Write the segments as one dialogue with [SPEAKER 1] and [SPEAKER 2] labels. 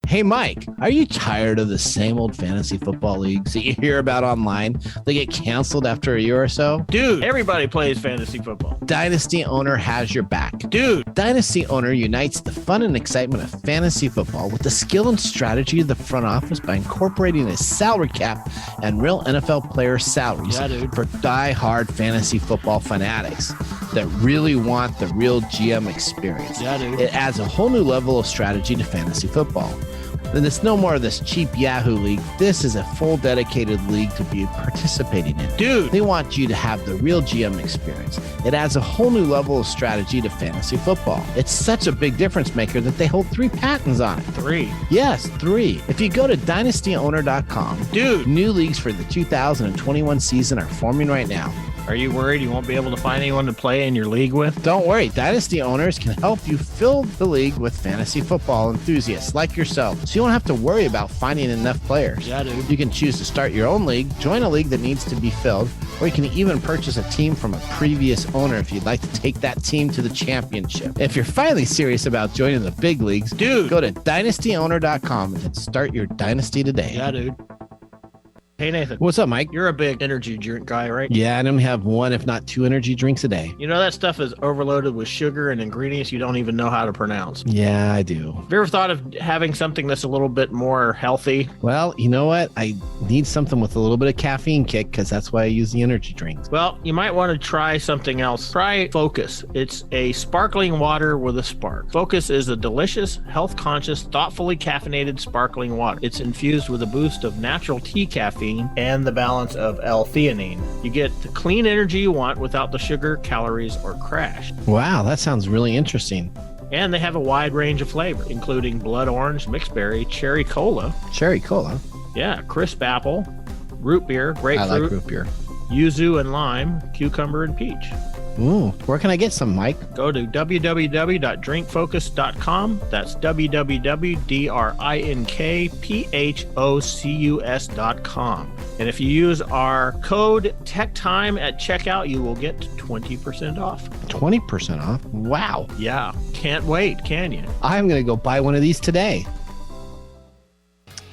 [SPEAKER 1] Hey, Mike, are you tired of the same old fantasy football leagues that you hear about online? They get canceled after a year or so?
[SPEAKER 2] Dude, everybody plays fantasy football.
[SPEAKER 1] Dynasty Owner has your back.
[SPEAKER 2] Dude,
[SPEAKER 1] Dynasty Owner unites the fun and excitement of fantasy football with the skill and strategy of the front office by incorporating a salary cap and real NFL player salaries for die-hard fantasy football fanatics that really want the real GM experience. It adds a whole new level of strategy to fantasy football. Then it's no more of this cheap Yahoo league. This is a full dedicated league to be participating in.
[SPEAKER 2] Dude,
[SPEAKER 1] they want you to have the real GM experience. It adds a whole new level of strategy to fantasy football. It's such a big difference maker that they hold 3 patents on it.
[SPEAKER 2] 3?
[SPEAKER 1] Yes, 3. If you go to dynastyowner.com,
[SPEAKER 2] dude,
[SPEAKER 1] new leagues for the 2021 season are forming right now.
[SPEAKER 2] Are you worried you won't be able to find anyone to play in your league with?
[SPEAKER 1] Don't worry. Dynasty Owners can help you fill the league with fantasy football enthusiasts like yourself, so you won't have to worry about finding enough players.
[SPEAKER 2] Yeah, dude.
[SPEAKER 1] You can choose to start your own league, join a league that needs to be filled, or you can even purchase a team from a previous owner if you'd like to take that team to the championship. If you're finally serious about joining the big leagues,
[SPEAKER 2] dude,
[SPEAKER 1] go to dynastyowner.com and start your dynasty today.
[SPEAKER 2] Yeah, dude. Hey, Nathan.
[SPEAKER 1] What's up, Mike?
[SPEAKER 2] You're a big energy drink guy, right?
[SPEAKER 1] Yeah, I only have 1, if not 2 energy drinks a day.
[SPEAKER 2] You know that stuff is overloaded with sugar and ingredients you don't even know how to pronounce.
[SPEAKER 1] Yeah, I do.
[SPEAKER 2] Have you ever thought of having something that's a little bit more healthy?
[SPEAKER 1] Well, you know what? I need something with a little bit of caffeine kick because that's why I use the energy drinks.
[SPEAKER 2] Well, you might want to try something else. Try Focus. It's a sparkling water with a spark. Focus is a delicious, health-conscious, thoughtfully caffeinated sparkling water. It's infused with a boost of natural tea caffeine and the balance of L-theanine. You get the clean energy you want without the sugar, calories, or crash.
[SPEAKER 1] Wow, that sounds really interesting.
[SPEAKER 2] And they have a wide range of flavors, including blood orange, mixed berry, cherry cola.
[SPEAKER 1] Cherry cola?
[SPEAKER 2] Yeah, crisp apple, root beer, grapefruit.
[SPEAKER 1] I like root beer.
[SPEAKER 2] Yuzu and lime, cucumber and peach.
[SPEAKER 1] Ooh, where can I get some, Mike?
[SPEAKER 2] Go to www.drinkfocus.com. That's www.drinkfocus.com. And if you use our code TechTime at checkout, you will get 20% off.
[SPEAKER 1] 20% off? Wow.
[SPEAKER 2] Yeah. Can't wait, can you?
[SPEAKER 1] I'm going to go buy one of these today.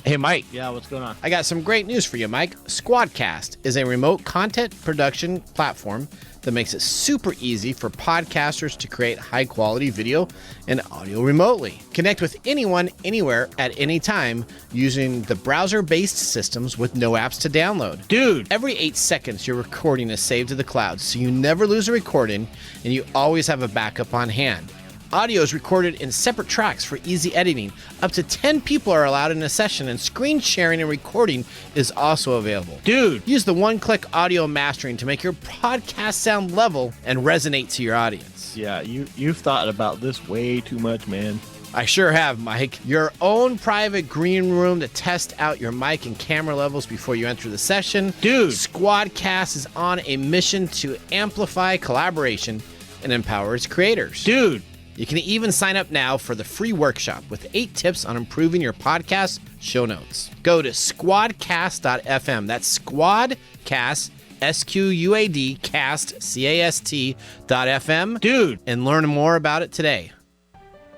[SPEAKER 1] Hey, Mike.
[SPEAKER 2] Yeah, what's going on?
[SPEAKER 1] I got some great news for you, Mike. SquadCast is a remote content production platform that makes it super easy for podcasters to create high-quality video and audio remotely. Connect with anyone, anywhere, at any time using the browser-based systems with no apps to download.
[SPEAKER 2] Dude!
[SPEAKER 1] Every 8 seconds, your recording is saved to the cloud, so you never lose a recording, and you always have a backup on hand. Audio is recorded in separate tracks for easy editing. Up to 10 people are allowed in a session, and screen sharing and recording is also available.
[SPEAKER 2] Dude!
[SPEAKER 1] Use the one-click audio mastering to make your podcast sound level and resonate to your audience.
[SPEAKER 2] Yeah, you've thought about this way too much, man.
[SPEAKER 1] I sure have, Mike. Your own private green room to test out your mic and camera levels before you enter the session.
[SPEAKER 2] Dude!
[SPEAKER 1] SquadCast is on a mission to amplify collaboration and empower its creators.
[SPEAKER 2] Dude!
[SPEAKER 1] You can even sign up now for the free workshop with 8 tips on improving your podcast show notes. Go to squadcast.fm. That's SquadCast, S-Q-U-A-D, cast, C-A-S-T.fm.
[SPEAKER 2] Dude!
[SPEAKER 1] And learn more about it today.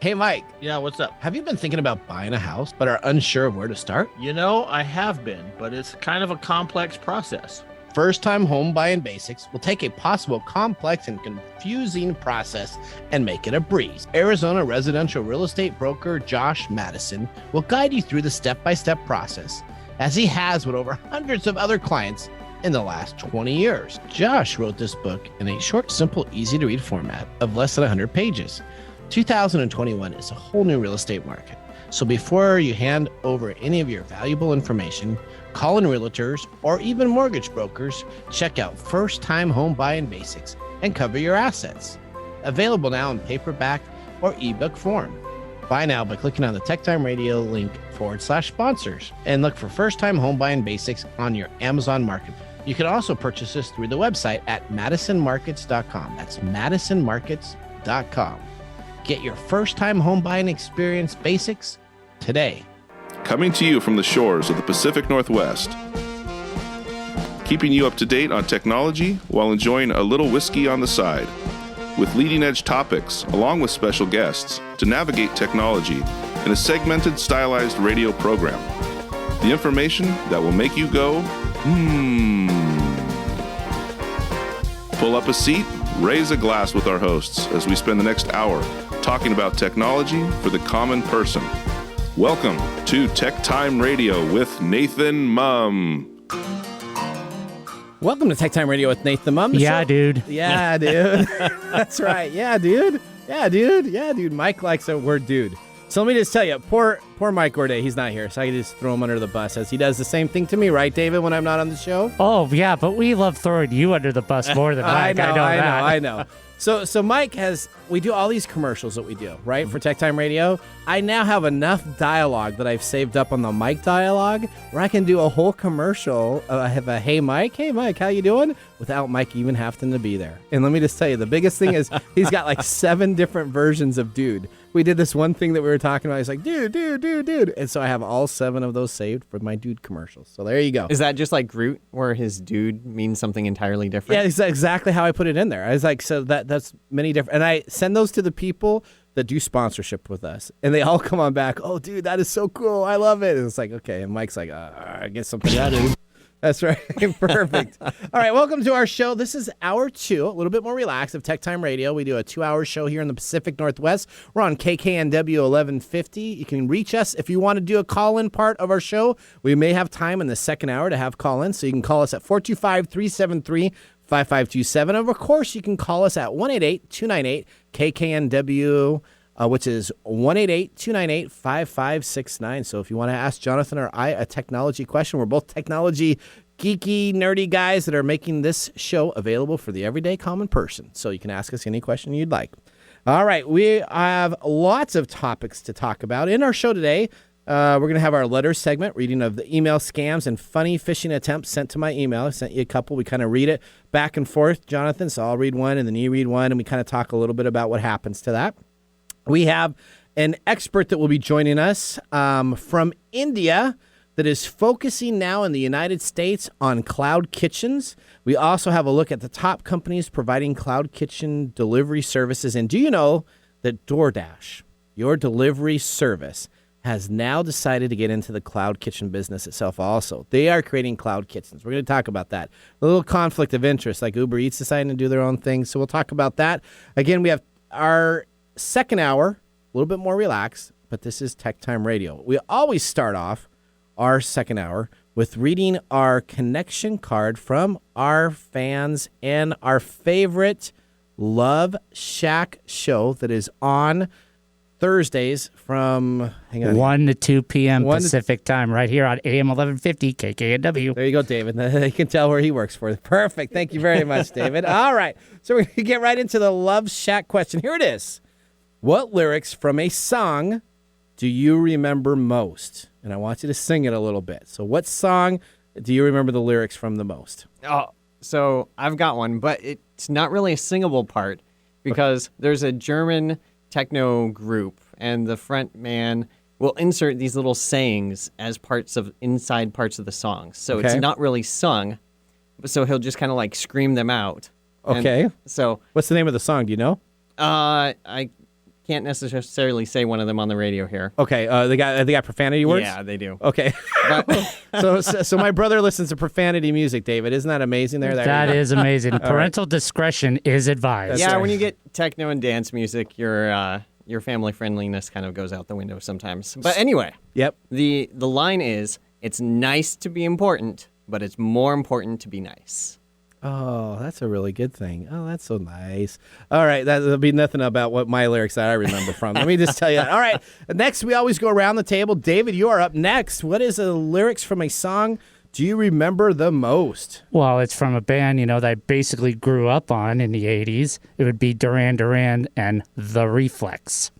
[SPEAKER 1] Hey, Mike.
[SPEAKER 2] Yeah, what's up?
[SPEAKER 1] Have you been thinking about buying a house but are unsure of where to start?
[SPEAKER 2] You know, I have been, but it's kind of a complex process.
[SPEAKER 1] First-time home buying basics will take a possible complex and confusing process and make it a breeze. Arizona residential real estate broker Josh Madison will guide you through the step-by-step process, as he has with over hundreds of other clients in the last 20 years. Josh wrote this book in a short, simple, easy-to-read format of less than 100 pages. 2021 is a whole new real estate market. So before you hand over any of your valuable information, call in realtors or even mortgage brokers, check out First-Time Home Buying Basics and cover your assets. Available now in paperback or ebook form. Buy now by clicking on the TechTime Radio link /sponsors and look for First-Time Home Buying Basics on your Amazon Market. You can also purchase this through the website at madisonmarkets.com. That's madisonmarkets.com. Get your first-time home buying experience basics today.
[SPEAKER 3] Coming to you from the shores of the Pacific Northwest. Keeping you up to date on technology while enjoying a little whiskey on the side. With leading-edge topics, along with special guests, to navigate technology in a segmented, stylized radio program. The information that will make you go, Pull up a seat, raise a glass with our hosts as we spend the next hour talking about technology for the common person. Welcome to TechTime Radio with Nathan Mumm.
[SPEAKER 1] Welcome to TechTime Radio with Nathan Mumm.
[SPEAKER 4] Yeah, dude.
[SPEAKER 1] Yeah, dude. That's right. Yeah, dude. Yeah, dude. Mike likes the word dude. So let me just tell you, poor Mike Gorday, he's not here, so I can just throw him under the bus as he does the same thing to me, right, David, when I'm not on the show?
[SPEAKER 4] Oh, yeah, but we love throwing you under the bus more than Mike.
[SPEAKER 1] I know. So Mike we do all these commercials that we do, right, for TechTime Radio. I now have enough dialogue that I've saved up on the Mike dialogue where I can do a whole commercial. I have a, hey, Mike, how you doing? Without Mike even having to be there. And let me just tell you, the biggest thing is he's got like 7 different versions of dude. We did this one thing that we were talking about. He's like, dude. And so I have all 7 of those saved for my dude commercials. So there you go.
[SPEAKER 5] Is that just like Groot, where his dude means something entirely different?
[SPEAKER 1] Yeah, it's exactly how I put it in there. I was like, so that's many different. And I send those to the people that do sponsorship with us. And they all come on back, oh, dude, that is so cool. I love it. And it's like, okay. And Mike's like, I get something out of it. That's right. Perfect. All right. Welcome to our show. This is hour 2, a little bit more relaxed of TechTime Radio. We do a 2-hour show here in the Pacific Northwest. We're on KKNW 1150. You can reach us if you want to do a call-in part of our show. We may have time in the second hour to have call-in, so you can call us at 425-373-5527. And of course, you can call us at 188-298-KKNW, which is 188-298-5569. So if you want to ask Jonathan or I a technology question, we're both technology geeky, nerdy guys that are making this show available for the everyday common person. So you can ask us any question you'd like. All right, we have lots of topics to talk about. In our show today, we're going to have our letters segment, reading of the email scams and funny phishing attempts sent to my email. I sent you a couple. We kind of read it back and forth, Jonathan. So I'll read one and then you read one, and we kind of talk a little bit about what happens to that. We have an expert that will be joining us from India that is focusing now in the United States on cloud kitchens. We also have a look at the top companies providing cloud kitchen delivery services. And do you know that DoorDash, your delivery service, has now decided to get into the cloud kitchen business itself also. They are creating cloud kitchens. We're going to talk about that. A little conflict of interest, like Uber Eats deciding to do their own thing. So we'll talk about that. Again, we have our second hour, a little bit more relaxed, but this is TechTime Radio. We always start off our second hour with reading our connection card from our fans and our favorite Love Shack show that is on Thursdays from
[SPEAKER 4] 1 to 2 p.m. Pacific time, right here on AM 1150 KKNW.
[SPEAKER 1] There you go, David. You can tell where he works for. Perfect. Thank you very much, David. All right. So we're going to get right into the Love Shack question. Here it is. What lyrics from a song do you remember most? And I want you to sing it a little bit. So what song do you remember the lyrics from the most?
[SPEAKER 5] Oh, so I've got one, but it's not really a singable part because there's a German techno group, and the front man will insert these little sayings as inside parts of the songs. So It's not really sung, so he'll just kind of like scream them out.
[SPEAKER 1] Okay.
[SPEAKER 5] And so
[SPEAKER 1] what's the name of the song? Do you know?
[SPEAKER 5] I can't necessarily say one of them on the radio here.
[SPEAKER 1] Okay. They got profanity words?
[SPEAKER 5] Yeah, they do.
[SPEAKER 1] Okay. So my brother listens to profanity music, David. Isn't that amazing?
[SPEAKER 4] That is amazing. Parental discretion is advised.
[SPEAKER 5] Yeah, when you get techno and dance music, your family friendliness kind of goes out the window sometimes. But anyway,
[SPEAKER 1] yep.
[SPEAKER 5] The line is, it's nice to be important, but it's more important to be nice.
[SPEAKER 1] Oh, that's a really good thing. Oh, that's so nice. All right, that'll be nothing about what my lyrics that I remember from. Let me just tell you that. All right, next we always go around the table. David, you are up next. What is the lyrics from a song do you remember the most?
[SPEAKER 4] Well, it's from a band, that I basically grew up on in the 80s. It would be Duran Duran and The Reflex.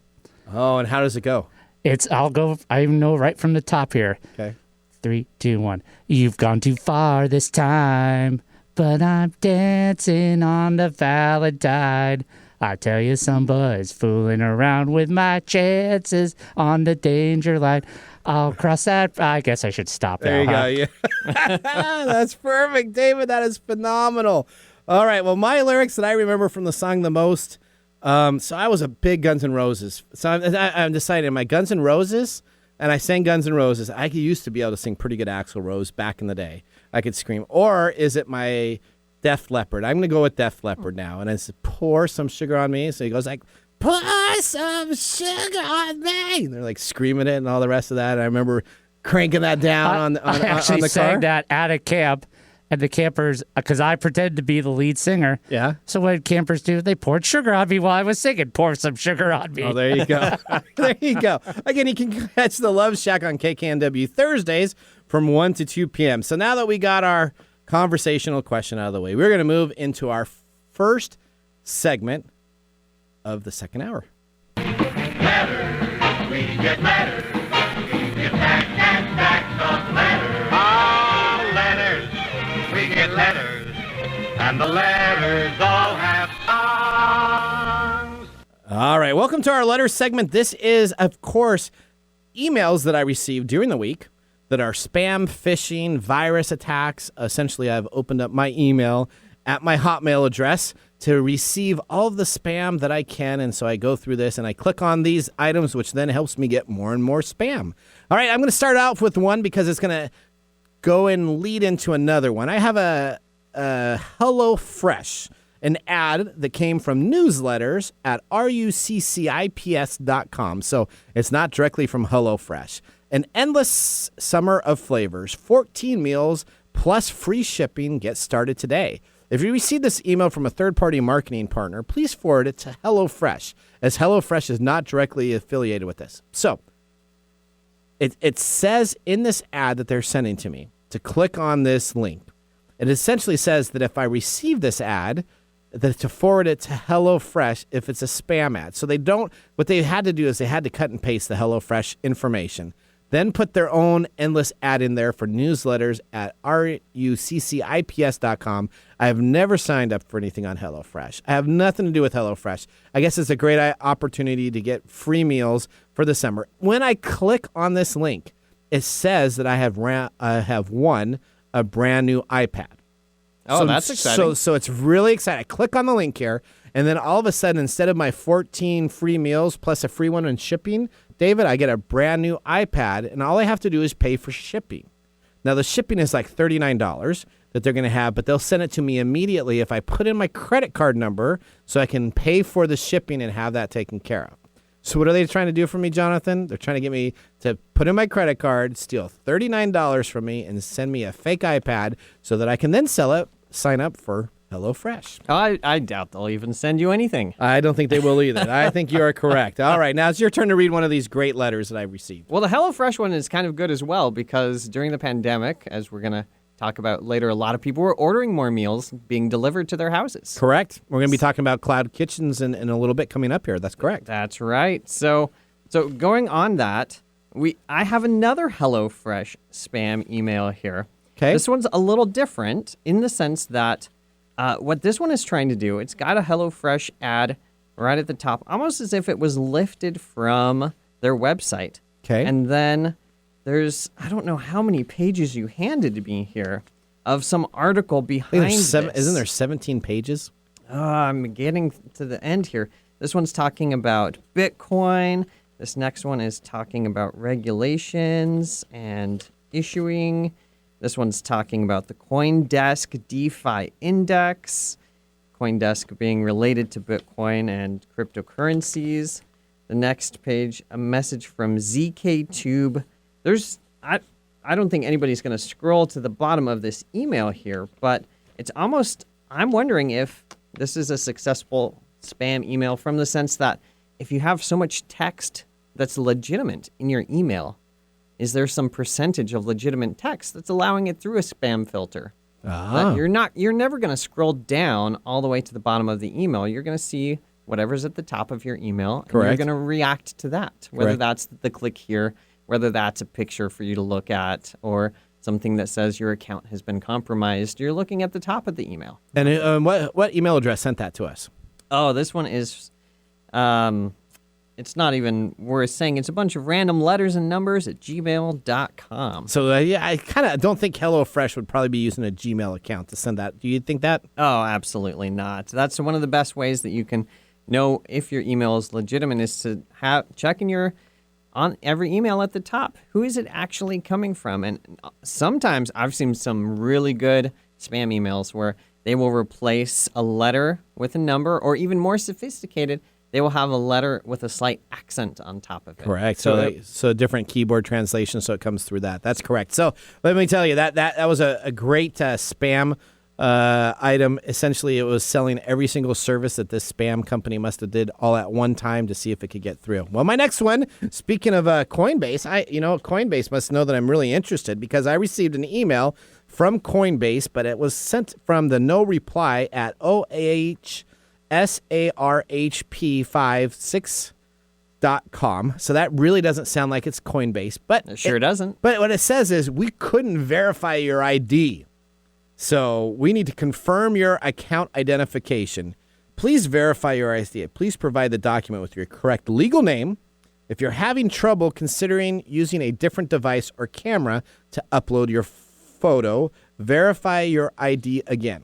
[SPEAKER 1] Oh, and how does it go?
[SPEAKER 4] I know right from the top here.
[SPEAKER 1] Okay.
[SPEAKER 4] 3, 2, 1. You've gone too far this time, but I'm dancing on the Valentine. I tell you, some boys fooling around with my chances on the danger line. I'll cross that. I guess I should stop
[SPEAKER 1] there.
[SPEAKER 4] There
[SPEAKER 1] you go. Yeah. That's perfect, David. That is phenomenal. All right. Well, my lyrics that I remember from the song the most, So I was a big Guns N' Roses. So I'm deciding, am I Guns N' Roses? And I sang Guns N' Roses. I used to be able to sing pretty good Axl Rose back in the day. I could scream. Or is it my Def Leppard? I'm going to go with Def Leppard now. And it's pour some sugar on me. So he goes like, pour some sugar on me. And they're like screaming it and all the rest of that. And I remember cranking that down
[SPEAKER 4] I actually
[SPEAKER 1] on the
[SPEAKER 4] sang
[SPEAKER 1] car.
[SPEAKER 4] that at a camp. And the campers, because I pretended to be the lead singer.
[SPEAKER 1] Yeah.
[SPEAKER 4] So what campers do, they poured sugar on me while I was singing. Pour some sugar on me.
[SPEAKER 1] Oh, there you go. There you go. Again, you can catch the Love Shack on KKNW Thursdays from 1 to 2 p.m. So now that we got our conversational question out of the way, we're going to move into our first segment of the second hour.
[SPEAKER 6] Letters, we get letters. We get back some letters. Oh, letters, we get letters. And the letters all have songs.
[SPEAKER 1] All right, welcome to our letter segment. This is, of course, emails that I received during the week that are spam, phishing, virus attacks. Essentially, I've opened up my email at my Hotmail address to receive all of the spam that I can, and so I go through this and I click on these items, which then helps me get more and more spam. All right, I'm going to start out with one because it's going to go and lead into another one. I have a HelloFresh, an ad that came from newsletters at ruccips.com. So it's not directly from HelloFresh. An endless summer of flavors, 14 meals plus free shipping. Get started today. If you receive this email from a third-party marketing partner, please forward it to HelloFresh, as HelloFresh is not directly affiliated with this. So it says in this ad that they're sending to me to click on this link. It essentially says that if I receive this ad, that to forward it to HelloFresh if it's a spam ad. So what they had to do is they had to cut and paste the HelloFresh information, then put their own endless ad in there for newsletters at ruccips.com. I have never signed up for anything on HelloFresh. I have nothing to do with HelloFresh. I guess it's a great opportunity to get free meals for the summer. When I click on this link, it says that I have won a brand new iPad.
[SPEAKER 5] Oh, that's exciting.
[SPEAKER 1] So it's really exciting. I click on the link here, and then all of a sudden, instead of my 14 free meals plus a free one in shipping, David, I get a brand new iPad, and all I have to do is pay for shipping. Now, the shipping is like $39 that they're going to have, but they'll send it to me immediately if I put in my credit card number so I can pay for the shipping and have that taken care of. So what are they trying to do for me, Jonathan? They're trying to get me to put in my credit card, steal $39 from me, and send me a fake iPad so that I can then sign up for HelloFresh.
[SPEAKER 5] I doubt they'll even send you anything.
[SPEAKER 1] I don't think they will either. I think you are correct. All right, now it's your turn to read one of these great letters that I received.
[SPEAKER 5] Well, the HelloFresh one is kind of good as well because during the pandemic, as we're going to talk about later, a lot of people were ordering more meals being delivered to their houses.
[SPEAKER 1] Correct. We're going to be talking about cloud kitchens in a little bit coming up here. That's correct.
[SPEAKER 5] That's right. So going on that, I have another HelloFresh spam email here.
[SPEAKER 1] Okay.
[SPEAKER 5] This one's a little different in the sense that what this one is trying to do, it's got a HelloFresh ad right at the top, almost as if it was lifted from their website.
[SPEAKER 1] Okay.
[SPEAKER 5] And then there's, I don't know how many pages you handed me here of some article behind this.
[SPEAKER 1] Isn't there 17 pages?
[SPEAKER 5] I'm getting to the end here. This one's talking about Bitcoin. This next one is talking about regulations and issuing. This one's talking about the CoinDesk DeFi Index, CoinDesk being related to Bitcoin and cryptocurrencies. The next page, a message from ZKTube. I don't think anybody's going to scroll to the bottom of this email here, but it's almost, I'm wondering if this is a successful spam email from the sense that if you have so much text that's legitimate in your email, is there some percentage of legitimate text that's allowing it through a spam filter? You're never going to scroll down all the way to the bottom of the email. You're going to see whatever's at the top of your email.
[SPEAKER 1] Correct.
[SPEAKER 5] And you're going to react to that, whether
[SPEAKER 1] Correct.
[SPEAKER 5] that's the click here, whether that's a picture for you to look at, or something that says your account has been compromised. You're looking at the top of the email.
[SPEAKER 1] And what email address sent that to us?
[SPEAKER 5] Oh, this one is... it's not even worth saying. It's a bunch of random letters and numbers at gmail.com.
[SPEAKER 1] So, I kind of don't think HelloFresh would probably be using a Gmail account to send that. Do you think that?
[SPEAKER 5] Oh, absolutely not. That's one of the best ways that you can know if your email is legitimate is to check in your on every email at the top. Who is it actually coming from? And sometimes I've seen some really good spam emails where they will replace a letter with a number, or even more sophisticated, they will have a letter with a slight accent on top of it.
[SPEAKER 1] Correct. So different keyboard translation, so it comes through that. That's correct. So let me tell you, that was a great spam item. Essentially, it was selling every single service that this spam company must have did all at one time to see if it could get through. Well, my next one, speaking of Coinbase, Coinbase must know that I'm really interested because I received an email from Coinbase, but it was sent from the no reply at ohsarhp56.com. So that really doesn't sound like it's Coinbase, but
[SPEAKER 5] It sure doesn't.
[SPEAKER 1] But what it says is we couldn't verify your ID. So we need to confirm your account identification. Please verify your ID. Please provide the document with your correct legal name. If you're having trouble considering using a different device or camera to upload your photo, verify your ID again.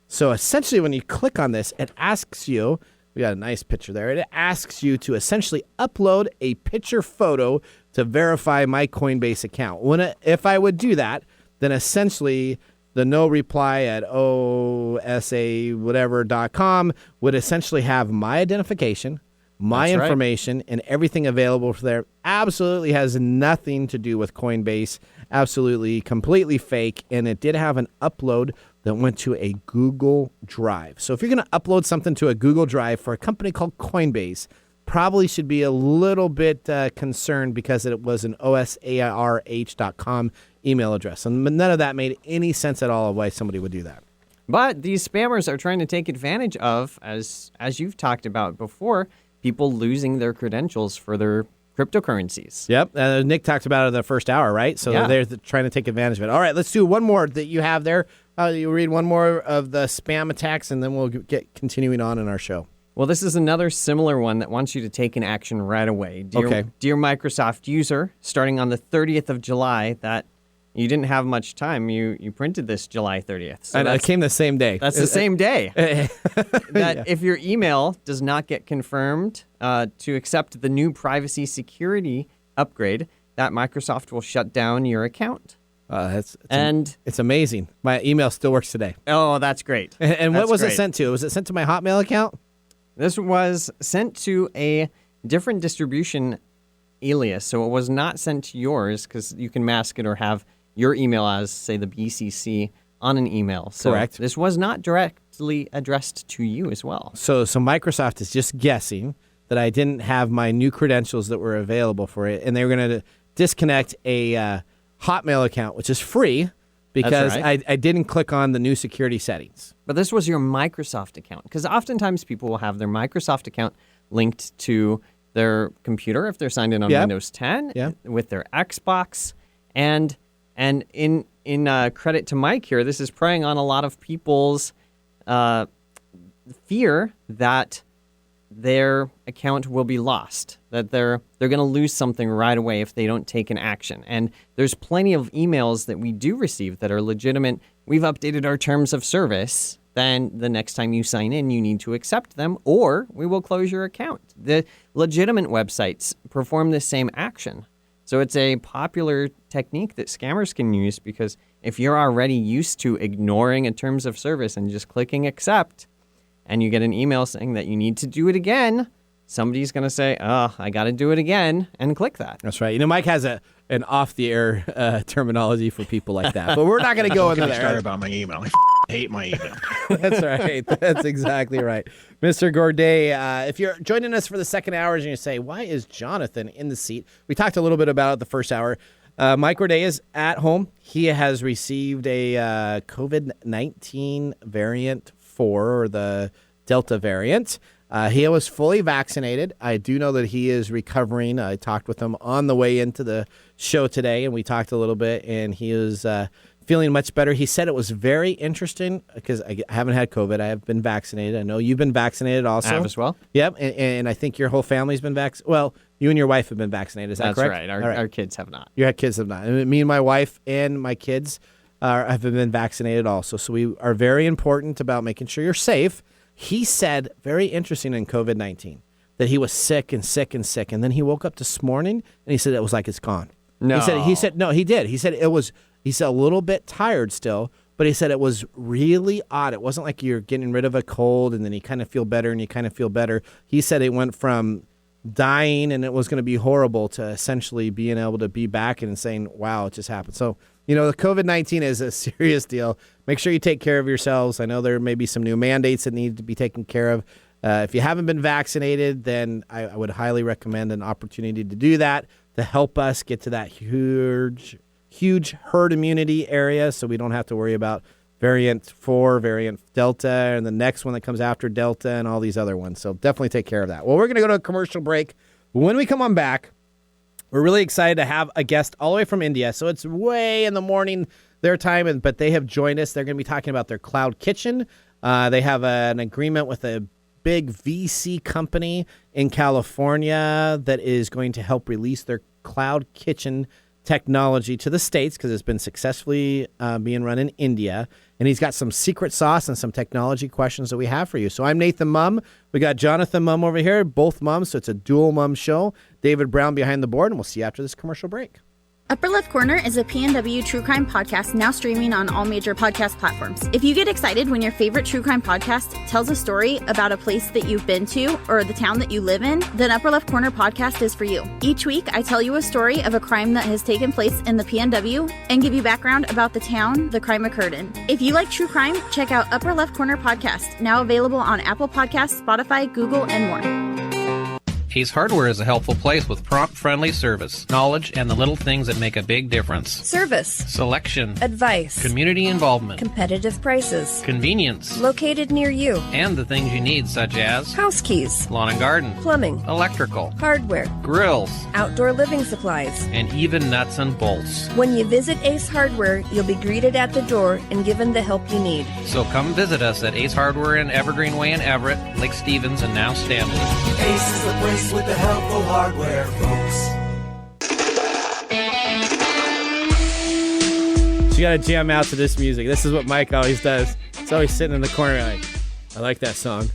[SPEAKER 1] So essentially when you click on this, it asks you, we got a nice picture there, it asks you to essentially upload a picture photo to verify my Coinbase account. If I would do that, then essentially the no reply at osawhatever.com would essentially have my identification, my
[SPEAKER 5] That's right.
[SPEAKER 1] information, and everything available for there. Absolutely has nothing to do with Coinbase. Absolutely, completely fake. And it did have an upload that went to a Google Drive. So if you're going to upload something to a Google Drive for a company called Coinbase, probably should be a little bit concerned because it was an osarh.com email address. And none of that made any sense at all of why somebody would do that.
[SPEAKER 5] But these spammers are trying to take advantage of, as you've talked about before, people losing their credentials for their cryptocurrencies.
[SPEAKER 1] Yep. Nick talked about it in the first hour, right? So
[SPEAKER 5] Yeah.
[SPEAKER 1] they're trying to take advantage of it. All right, let's do one more that you have there. You read one more of the spam attacks, and then we'll get continuing on in our show.
[SPEAKER 5] Well, this is another similar one that wants you to take an action right away.
[SPEAKER 1] Okay.
[SPEAKER 5] Dear Microsoft user, starting on the 30th of July, that you didn't have much time. You printed this July 30th. So
[SPEAKER 1] And it came the same day.
[SPEAKER 5] That's the same day. That
[SPEAKER 1] Yeah.
[SPEAKER 5] if your email does not get confirmed to accept the new privacy security upgrade, that Microsoft will shut down your account.
[SPEAKER 1] It's amazing. My email still works today.
[SPEAKER 5] Oh, that's great.
[SPEAKER 1] And what
[SPEAKER 5] That's
[SPEAKER 1] was it
[SPEAKER 5] great.
[SPEAKER 1] sent to? Was it sent to my Hotmail account?
[SPEAKER 5] This was sent to a different distribution alias, so it was not sent to yours because you can mask it or have your email as, say, the BCC on an email. So
[SPEAKER 1] Correct.
[SPEAKER 5] This was not directly addressed to you as well.
[SPEAKER 1] So Microsoft is just guessing that I didn't have my new credentials that were available for it, and they were going to disconnect a Hotmail account, which is free, because
[SPEAKER 5] That's right.
[SPEAKER 1] I didn't click on the new security settings.
[SPEAKER 5] But this was your Microsoft account, because oftentimes people will have their Microsoft account linked to their computer if they're signed in on
[SPEAKER 1] Yep.
[SPEAKER 5] Windows 10
[SPEAKER 1] Yep.
[SPEAKER 5] with their Xbox. And in credit to Mike here, this is preying on a lot of people's fear that their account will be lost, that they're going to lose something right away if they don't take an action. And there's plenty of emails that we do receive that are legitimate. We've updated our terms of service. Then the next time you sign in, you need to accept them, or we will close your account. The legitimate websites perform the same action. So it's a popular technique that scammers can use, because if you're already used to ignoring a terms of service and just clicking accept, and you get an email saying that you need to do it again, somebody's going to say, oh, I got to do it again, and click that.
[SPEAKER 1] That's right. You know, Mike has an off-the-air terminology for people like that, but we're not going to go into
[SPEAKER 2] Get me started
[SPEAKER 1] there.
[SPEAKER 2] about my email. I hate my email.
[SPEAKER 1] That's right. That's exactly right. Mr. Gourdet, if you're joining us for the second hour and you say, why is Jonathan in the seat? We talked a little bit about it the first hour. Mike Gourdet is at home. He has received a COVID-19 variant 4, or the Delta variant. He was fully vaccinated. I do know that he is recovering. I talked with him on the way into the show today, and we talked a little bit, and he is feeling much better. He said it was very interesting because I haven't had COVID. I have been vaccinated. I know you've been vaccinated also.
[SPEAKER 5] I have as well.
[SPEAKER 1] Yep, and I think your whole family's been vaccinated. Well, you and your wife have been vaccinated. Is that
[SPEAKER 5] That's
[SPEAKER 1] correct?
[SPEAKER 5] right.
[SPEAKER 1] All right.
[SPEAKER 5] Our kids have not.
[SPEAKER 1] Your kids have not. And me and my wife and my kids have been vaccinated also. So we are very important about making sure you're safe. He said, very interesting in COVID-19, that he was sick and sick and sick. And then he woke up this morning and he said it was like it's gone.
[SPEAKER 5] No.
[SPEAKER 1] He said, no, he did. He said he's a little bit tired still, but he said it was really odd. It wasn't like you're getting rid of a cold and then you kind of feel better and you kind of feel better. He said it went from dying and it was going to be horrible to essentially being able to be back and saying, wow, it just happened. So, the COVID-19 is a serious deal. Make sure you take care of yourselves. I know there may be some new mandates that need to be taken care of. If you haven't been vaccinated, then I would highly recommend an opportunity to do that to help us get to that huge herd immunity area so we don't have to worry about variant 4, variant Delta, and the next one that comes after Delta and all these other ones. So definitely take care of that. Well, we're going to go to a commercial break. When we come on back, we're really excited to have a guest all the way from India. So it's way in the morning their time, but they have joined us. They're going to be talking about their cloud kitchen. They have an agreement with a big VC company in California that is going to help release their cloud kitchen technology to the States because it's been successfully being run in India. And he's got some secret sauce and some technology questions that we have for you. So I'm Nathan Mumm. We got Jonathan Mumm over here, both Mums, so it's a dual Mumm show. David Brown behind the board, and we'll see you after this commercial break.
[SPEAKER 7] Upper Left Corner is a PNW true crime podcast now streaming on all major podcast platforms. If you get excited when your favorite true crime podcast tells a story about a place that you've been to or the town that you live in, then Upper Left Corner podcast is for you. Each week, I tell you a story of a crime that has taken place in the PNW and give you background about the town the crime occurred in. If you like true crime, check out Upper Left Corner podcast, now available on Apple Podcasts, Spotify, Google, and more.
[SPEAKER 8] Ace Hardware is a helpful place with prompt, friendly service, knowledge, and the little things that make a big difference.
[SPEAKER 9] Service.
[SPEAKER 8] Selection.
[SPEAKER 9] Advice.
[SPEAKER 8] Community involvement.
[SPEAKER 9] Competitive prices.
[SPEAKER 8] Convenience.
[SPEAKER 9] Located near you.
[SPEAKER 8] And the things you need, such as
[SPEAKER 9] house keys,
[SPEAKER 8] lawn and garden,
[SPEAKER 9] plumbing,
[SPEAKER 8] electrical,
[SPEAKER 9] hardware,
[SPEAKER 8] grills,
[SPEAKER 9] outdoor living supplies,
[SPEAKER 8] and even nuts and bolts.
[SPEAKER 9] When you visit Ace Hardware, you'll be greeted at the door and given the help you need.
[SPEAKER 8] So come visit us at Ace Hardware in Evergreen Way in Everett, Lake Stevens, and now Stanley.
[SPEAKER 10] Ace is the place with the helpful hardware, folks.
[SPEAKER 1] So you got to jam out to this music. This is what Mike always does. He's always sitting in the corner like, I like that song.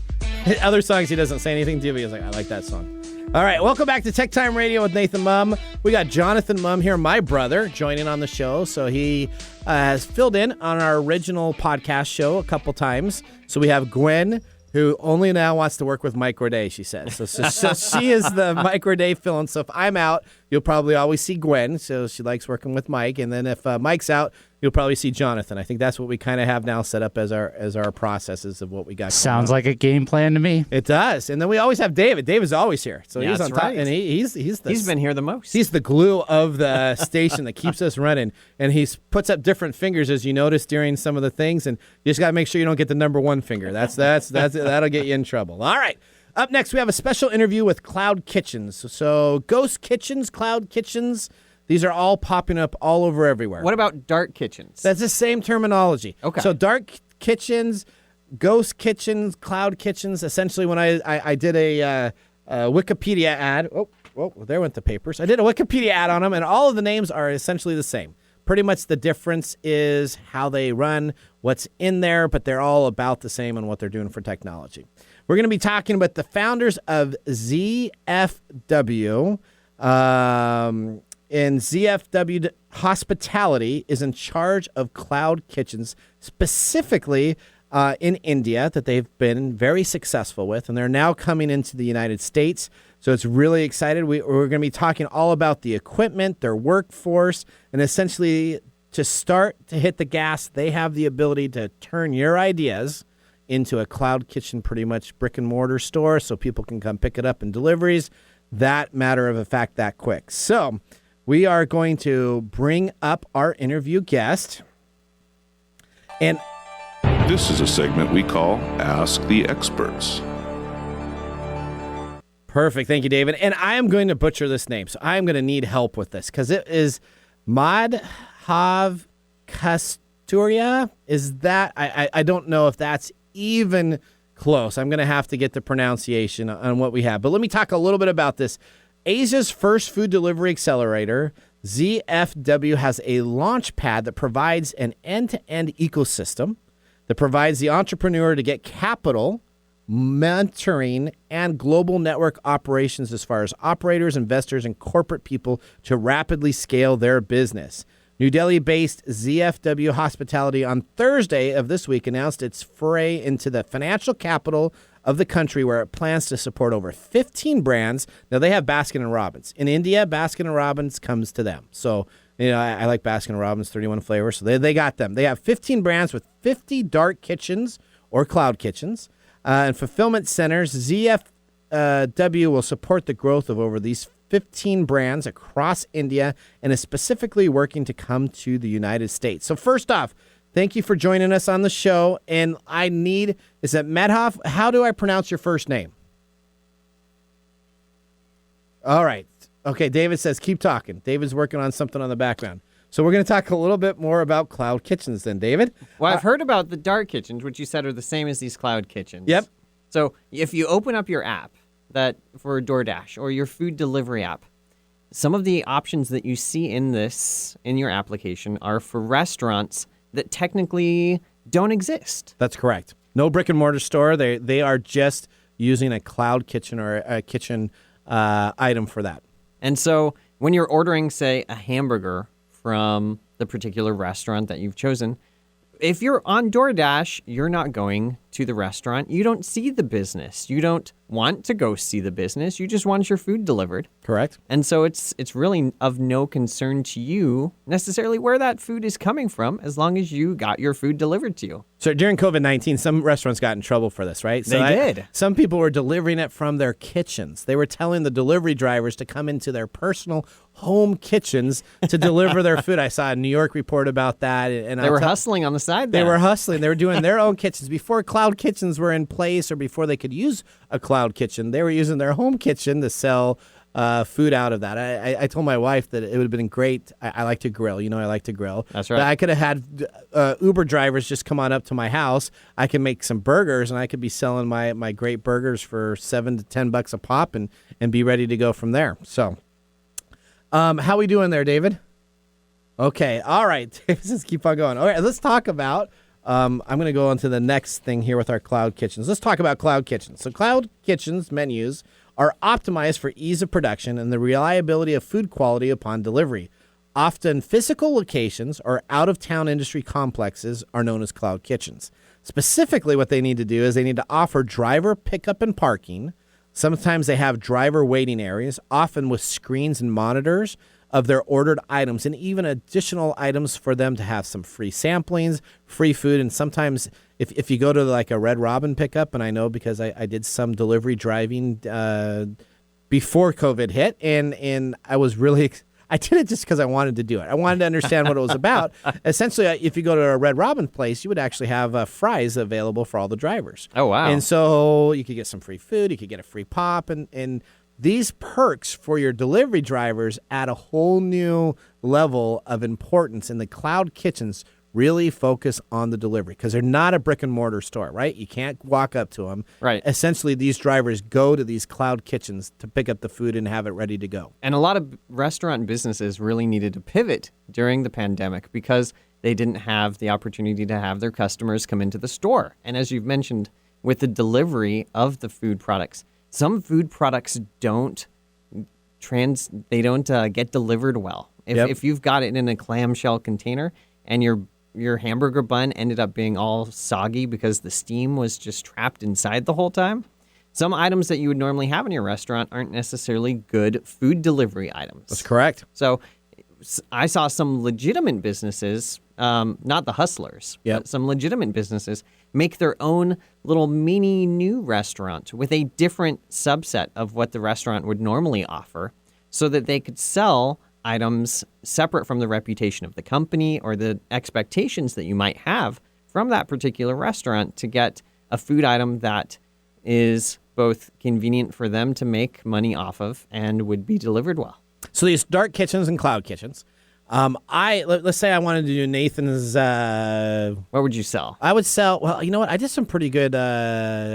[SPEAKER 1] Other songs he doesn't say anything to, but he's like, I like that song. All right, welcome back to TechTime Radio with Nathan Mumm. We got Jonathan Mumm here, my brother, joining on the show. So he has filled in on our original podcast show a couple times. So we have Gwen, who only now wants to work with Mike Roday, she says. So she is the Mike Roday fill-in. So if I'm out, you'll probably always see Gwen. So she likes working with Mike. And then if Mike's out, you'll probably see Jonathan. I think that's what we kind of have now set up as our processes of what we got.
[SPEAKER 4] Sounds like a game plan to me.
[SPEAKER 1] It does. And then we always have David. David's always here. So he's on top.
[SPEAKER 5] Right.
[SPEAKER 1] And he's
[SPEAKER 5] been here the most.
[SPEAKER 1] He's the glue of the station that keeps us running. And he puts up different fingers, as you notice during some of the things. And you just got to make sure you don't get the number one finger. That'll get you in trouble. All right. Up next, we have a special interview with Cloud Kitchens. So ghost kitchens, cloud kitchens, these are all popping up all over everywhere.
[SPEAKER 5] What about dark kitchens?
[SPEAKER 1] That's the same terminology.
[SPEAKER 5] Okay.
[SPEAKER 1] So dark kitchens, ghost kitchens, cloud kitchens. Essentially, when I did a Wikipedia ad, there went the papers. I did a Wikipedia ad on them, and all of the names are essentially the same. Pretty much the difference is how they run, what's in there, but they're all about the same on what they're doing for technology. We're going to be talking about the founders of ZFW. And ZFW Hospitality is in charge of cloud kitchens, specifically in India, that they've been very successful with, and they're now coming into the United States. So it's really excited. We're going to be talking all about the equipment, their workforce, and essentially to start to hit the gas, they have the ability to turn your ideas into a cloud kitchen, pretty much brick and mortar store, so people can come pick it up in deliveries. That matter of fact, that quick. So we are going to bring up our interview guest. And
[SPEAKER 3] this is a segment we call Ask the Experts.
[SPEAKER 1] Perfect. Thank you, David. And I am going to butcher this name, so I am going to need help with this because it is Madhav Kasturia. Is that? I don't know if that's even close. I'm going to have to get the pronunciation on what we have. But let me talk a little bit about this. Asia's first food delivery accelerator, ZFW, has a launch pad that provides an end-to-end ecosystem that provides the entrepreneur to get capital mentoring, and global network operations as far as operators, investors, and corporate people to rapidly scale their business. New Delhi-based ZFW Hospitality on Thursday of this week announced its foray into the financial capital of the country, where it plans to support over 15 brands. Now, they have Baskin & Robbins. In India, Baskin & Robbins comes to them. So, I like Baskin & Robbins, 31 flavors. So they got them. They have 15 brands with 50 dark kitchens or cloud kitchens and fulfillment centers. ZFW will support the growth of over these 15 brands across India and is specifically working to come to the United States. So first off, thank you for joining us on the show. And is it Medhoff? How do I pronounce your first name? All right. Okay, David says keep talking. David's working on something on the background. So we're going to talk a little bit more about cloud kitchens then, David.
[SPEAKER 5] Well, I've heard about the dark kitchens, which you said are the same as these cloud kitchens.
[SPEAKER 1] Yep.
[SPEAKER 5] So if you open up your app, that for DoorDash or your food delivery app, some of the options that you see in your application are for restaurants that technically don't exist.
[SPEAKER 1] That's correct. No brick and mortar store. They are just using a cloud kitchen or a kitchen item for that.
[SPEAKER 5] And so when you're ordering, say, a hamburger from the particular restaurant that you've chosen, if you're on DoorDash, you're not going to the restaurant. You don't see the business. You don't want to go see the business. You just want your food delivered.
[SPEAKER 1] Correct.
[SPEAKER 5] And so it's really of no concern to you necessarily where that food is coming from, as long as you got your food delivered to you.
[SPEAKER 1] So during COVID-19, some restaurants got in trouble for this, right? So
[SPEAKER 5] they did.
[SPEAKER 1] Some people were delivering it from their kitchens. They were telling the delivery drivers to come into their personal home kitchens to deliver their food. I saw a New York report about that. And
[SPEAKER 5] they were hustling on the side there.
[SPEAKER 1] They were hustling. They were doing their own kitchens. Before cloud kitchens were in place or before they could use a cloud kitchen, they were using their home kitchen to sell food out of that. I told my wife that it would have been great. I like to grill. I like to grill.
[SPEAKER 5] That's right.
[SPEAKER 1] But I could have had Uber drivers just come on up to my house. I can make some burgers, and I could be selling my great burgers for $7 to $10 a pop and be ready to go from there. So, how we doing there, David? Okay. All right. Let's keep on going. All right. Let's talk about I'm going to go on to the next thing here with our cloud kitchens. Let's talk about cloud kitchens. So cloud kitchens menus are optimized for ease of production and the reliability of food quality upon delivery. Often physical locations or out-of-town industry complexes are known as cloud kitchens. Specifically, what they need to do is they need to offer driver pickup and parking. Sometimes they have driver waiting areas, often with screens and monitors of their ordered items, and even additional items for them to have some free samplings, free food. And sometimes if you go to like a Red Robin pickup, and I know because I did some delivery driving before COVID hit, and I was really I did it just because I wanted to do it. I wanted to understand what it was about. Essentially, if you go to a Red Robin place, you would actually have fries available for all the drivers.
[SPEAKER 5] Oh, wow.
[SPEAKER 1] And so you could get some free food, you could get a free pop, and these perks for your delivery drivers add a whole new level of importance, and the cloud kitchens really focus on the delivery because they're not a brick and mortar store, right? You can't walk up to them.
[SPEAKER 5] Right.
[SPEAKER 1] Essentially, these drivers go to these cloud kitchens to pick up the food and have it ready to go.
[SPEAKER 5] And a lot of restaurant businesses really needed to pivot during the pandemic because they didn't have the opportunity to have their customers come into the store. And as you've mentioned, with the delivery of the food products, some food products don't get delivered well. If you've got it in a clamshell container and your hamburger bun ended up being all soggy because the steam was just trapped inside the whole time, some items that you would normally have in your restaurant aren't necessarily good food delivery items.
[SPEAKER 1] That's correct.
[SPEAKER 5] So I saw some legitimate businesses, not the hustlers, but some legitimate businesses make their own little mini new restaurant with a different subset of what the restaurant would normally offer so that they could sell items separate from the reputation of the company or the expectations that you might have from that particular restaurant to get a food item that is both convenient for them to make money off of and would be delivered well.
[SPEAKER 1] So these dark kitchens and cloud kitchens. Let's say I wanted to do Nathan's.
[SPEAKER 5] What would you sell?
[SPEAKER 1] I would sell. Well, you know what? I did some pretty good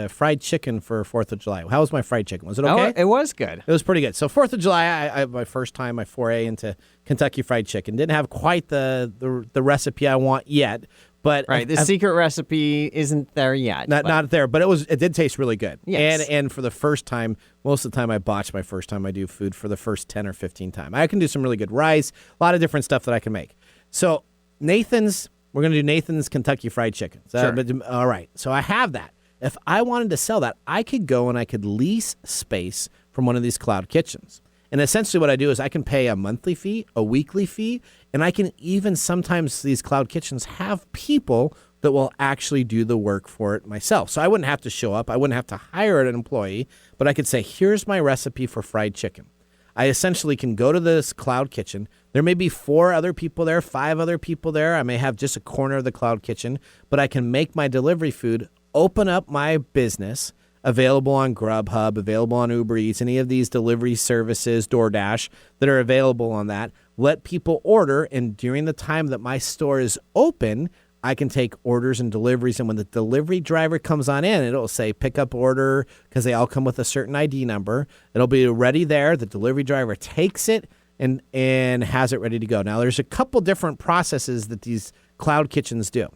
[SPEAKER 1] fried chicken for 4th of July. How was my fried chicken? Was it okay?
[SPEAKER 5] It was good.
[SPEAKER 1] It was pretty good. So 4th of July, I my first time, my foray into Kentucky Fried Chicken. Didn't have quite the recipe I want yet, But
[SPEAKER 5] Right, the secret recipe isn't there yet.
[SPEAKER 1] Not there, but it did taste really good.
[SPEAKER 5] Yes.
[SPEAKER 1] And for the first time, most of the time I botch my first time I do food for the first 10 or 15 time. I can do some really good rice, a lot of different stuff that I can make. So we're going to do Nathan's Kentucky Fried Chicken.
[SPEAKER 5] Sure.
[SPEAKER 1] All right, so I have that. If I wanted to sell that, I could go and I could lease space from one of these cloud kitchens. And essentially what I do is I can pay a monthly fee, a weekly fee, and I can even sometimes these cloud kitchens have people that will actually do the work for it myself. So I wouldn't have to show up. I wouldn't have to hire an employee, but I could say, here's my recipe for fried chicken. I essentially can go to this cloud kitchen. There may be 4 other people there, 5 other people there. I may have just a corner of the cloud kitchen, but I can make my delivery food, open up my business, available on Grubhub, available on Uber Eats, any of these delivery services, DoorDash, that are available on that. Let people order, and during the time that my store is open, I can take orders and deliveries, and when the delivery driver comes on in, it'll say pick up order, because they all come with a certain ID number. It'll be ready there. The delivery driver takes it and has it ready to go. Now, there's a couple different processes that these cloud kitchens do.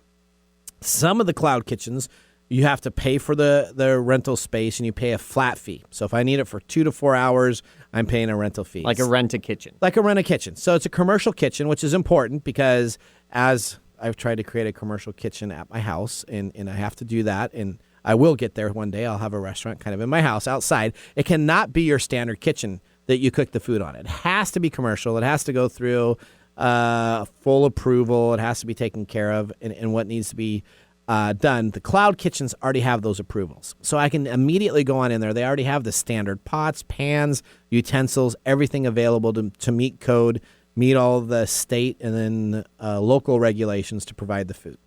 [SPEAKER 1] Some of the cloud kitchens, you have to pay for the rental space, and you pay a flat fee. So if I need it for 2 to 4 hours, I'm paying a rental fee.
[SPEAKER 5] Like a rent-a-kitchen.
[SPEAKER 1] Like a rent-a-kitchen. So it's a commercial kitchen, which is important because as I've tried to create a commercial kitchen at my house, and I have to do that, and I will get there one day. I'll have a restaurant kind of in my house outside. It cannot be your standard kitchen that you cook the food on. It has to be commercial. It has to go through full approval. It has to be taken care of, and what needs to be done. The cloud kitchens already have those approvals. So I can immediately go on in there. They already have the standard pots, pans, utensils, everything available to meet code, meet all the state and then local regulations to provide the food.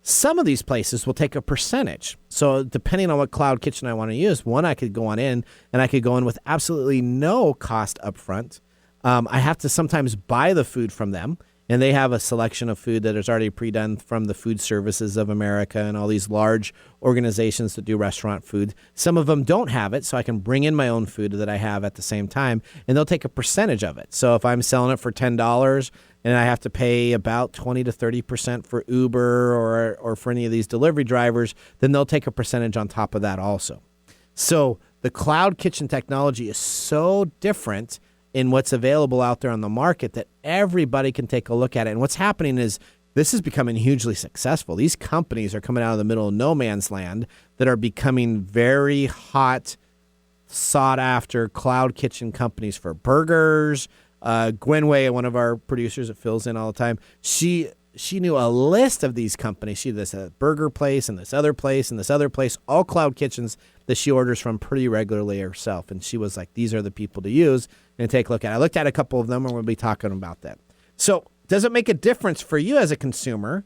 [SPEAKER 1] Some of these places will take a percentage. So depending on what cloud kitchen I want to use, one I could go on in, and I could go in with absolutely no cost up front. I have to sometimes buy the food from them, and they have a selection of food that is already pre-done from the Food Services of America and all these large organizations that do restaurant food. Some of them don't have it, so I can bring in my own food that I have at the same time, and they'll take a percentage of it. So if I'm selling it for $10 and I have to pay about 20 to 30% for Uber or for any of these delivery drivers, then they'll take a percentage on top of that also. So the cloud kitchen technology is so different in what's available out there on the market that everybody can take a look at it. And what's happening is this is becoming hugely successful. These companies are coming out of the middle of no man's land that are becoming very hot, sought-after cloud kitchen companies for burgers. Gwen Way, one of our producers that fills in all the time, she knew a list of these companies. She had this burger place and this other place and this other place, all cloud kitchens that she orders from pretty regularly herself. And she was like, these are the people to use and take a look at. I looked at a couple of them, and we'll be talking about that. So does it make a difference for you as a consumer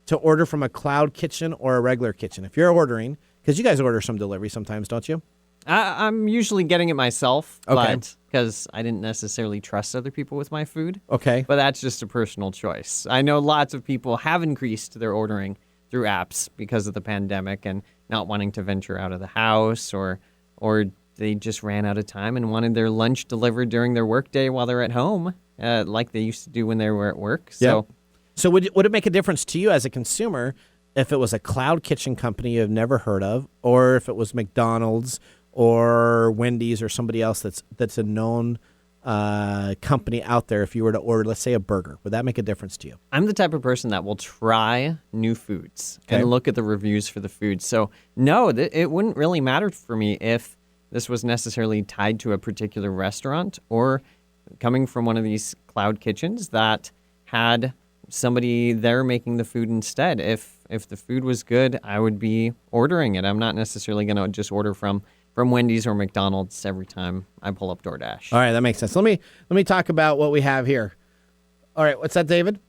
[SPEAKER 1] to order from a cloud kitchen or a regular kitchen? If you're ordering, because you guys order some delivery sometimes, don't you?
[SPEAKER 5] I'm usually getting it myself,
[SPEAKER 1] Okay.
[SPEAKER 5] but because I didn't necessarily trust other people with my food.
[SPEAKER 1] Okay.
[SPEAKER 5] But that's just a personal choice. I know lots of people have increased their ordering through apps because of the pandemic and not wanting to venture out of the house, or they just ran out of time and wanted their lunch delivered during their workday while they're at home, like they used to do when they were at work. So,
[SPEAKER 1] So would it make a difference to you as a consumer if it was a cloud kitchen company you've never heard of, or if it was McDonald's or Wendy's or somebody else that's a known company out there? If you were to order, let's say, a burger, would that make a difference to you?
[SPEAKER 5] I'm the type of person that will try new foods
[SPEAKER 1] Okay.
[SPEAKER 5] and look at the reviews for the food. So no, it wouldn't really matter for me if this was necessarily tied to a particular restaurant or coming from one of these cloud kitchens that had somebody there making the food instead. If the food was good, I would be ordering it. I'm not necessarily going to just order from Wendy's or McDonald's every time I pull up DoorDash.
[SPEAKER 1] All right, that makes sense. Let me talk about what we have here. All right, what's that, David?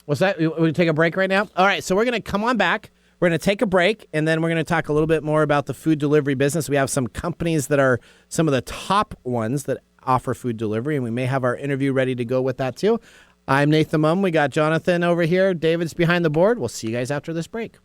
[SPEAKER 1] What's that? We take a break right now? All right, so we're going to come on back. We're going to take a break, and then we're going to talk a little bit more about the food delivery business. We have some companies that are some of the top ones that offer food delivery, and we may have our interview ready to go with that too. I'm Nathan Mumm. We got Jonathan over here. David's behind the board. We'll see you guys after this break.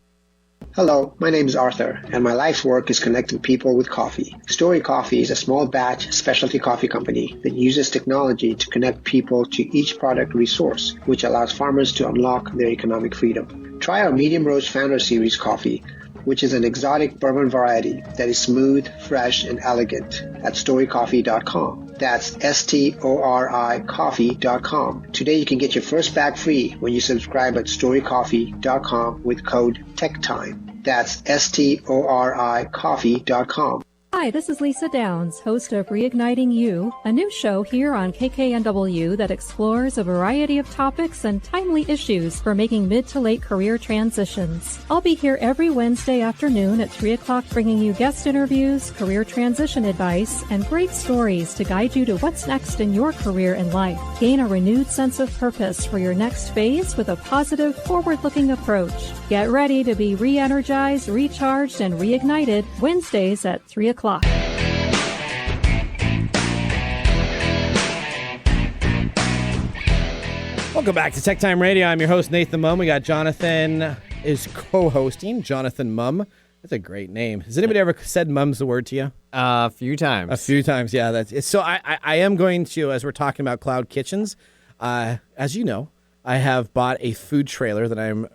[SPEAKER 11] Hello, my name is Arthur, and my life's work is connecting people with coffee. Story Coffee is a small batch specialty coffee company that uses technology to connect people to each product resource, which allows farmers to unlock their economic freedom. Try our Medium Roast Founder Series coffee, which is an exotic bourbon variety that is smooth, fresh, and elegant at storycoffee.com. That's STORI coffee.com. Today you can get your first bag free when you subscribe at storycoffee.com with code TechTime. That's STORI coffee.com.
[SPEAKER 12] Hi, this is Lisa Downs, host of Reigniting You, a new show here on KKNW that explores a variety of topics and timely issues for making mid to late career transitions. I'll be here every Wednesday afternoon at 3 o'clock bringing you guest interviews, career transition advice, and great stories to guide you to what's next in your career and life. Gain a renewed sense of purpose for your next phase with a positive, forward-looking approach. Get ready to be re-energized, recharged, and reignited Wednesdays at 3 o'clock.
[SPEAKER 13] Welcome back to Tech Time Radio. I'm your host, Nathan Mumm. We got Jonathan is co-hosting. Jonathan Mumm. That's a great name. Has anybody ever said Mumm's the word to you?
[SPEAKER 5] A few times.
[SPEAKER 13] A few times, yeah. That's it. So I am going to, as we're talking about cloud kitchens, as you know, I have bought a food trailer that I'm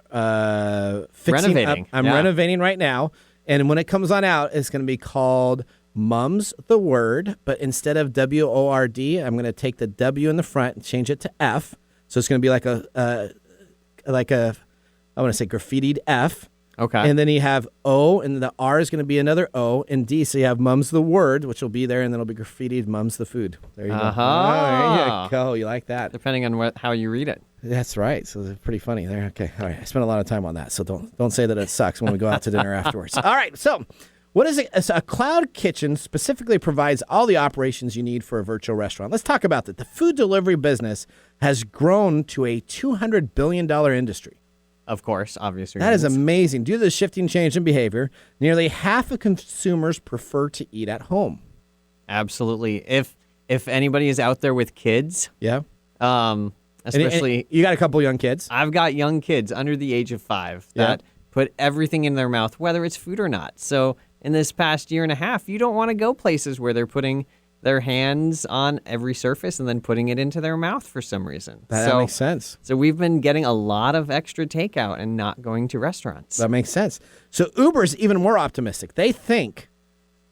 [SPEAKER 13] fixing
[SPEAKER 5] renovating.
[SPEAKER 13] Up. I'm renovating right now. And when it comes on out, it's going to be called Mumm's the Word. But instead of W-O-R-D, I'm going to take the W in the front and change it to F. So it's going to be like a I want to say graffitied F.
[SPEAKER 5] Okay.
[SPEAKER 13] And then you have O, and the R is going to be another O, and D. So you have Mumm's the Word, which will be there, and then it'll be graffitied Mumm's the Food. There you go. Oh, there you go. You like that?
[SPEAKER 5] Depending on how you read it.
[SPEAKER 13] That's right. So it's pretty funny there. Okay. All right. I spent a lot of time on that, so don't say that it sucks when we go out to dinner afterwards. All right. So what is it? A cloud kitchen specifically provides all the operations you need for a virtual restaurant. Let's talk about that. The food delivery business has grown to a $200 billion industry.
[SPEAKER 5] Of course, obviously.
[SPEAKER 13] That is amazing. Due to the shifting change in behavior, nearly half of consumers prefer to eat at home.
[SPEAKER 5] Absolutely. If anybody is out there with kids,
[SPEAKER 13] yeah,
[SPEAKER 5] especially
[SPEAKER 13] and you got a couple young kids.
[SPEAKER 5] I've got young kids under the age of 5 that put everything in their mouth, whether it's food or not. So in this past year and a half, you don't want to go places where they're putting their hands on every surface and then putting it into their mouth for some reason.
[SPEAKER 13] That makes sense.
[SPEAKER 5] So we've been getting a lot of extra takeout and not going to restaurants.
[SPEAKER 13] That makes sense. So Uber's even more optimistic. They think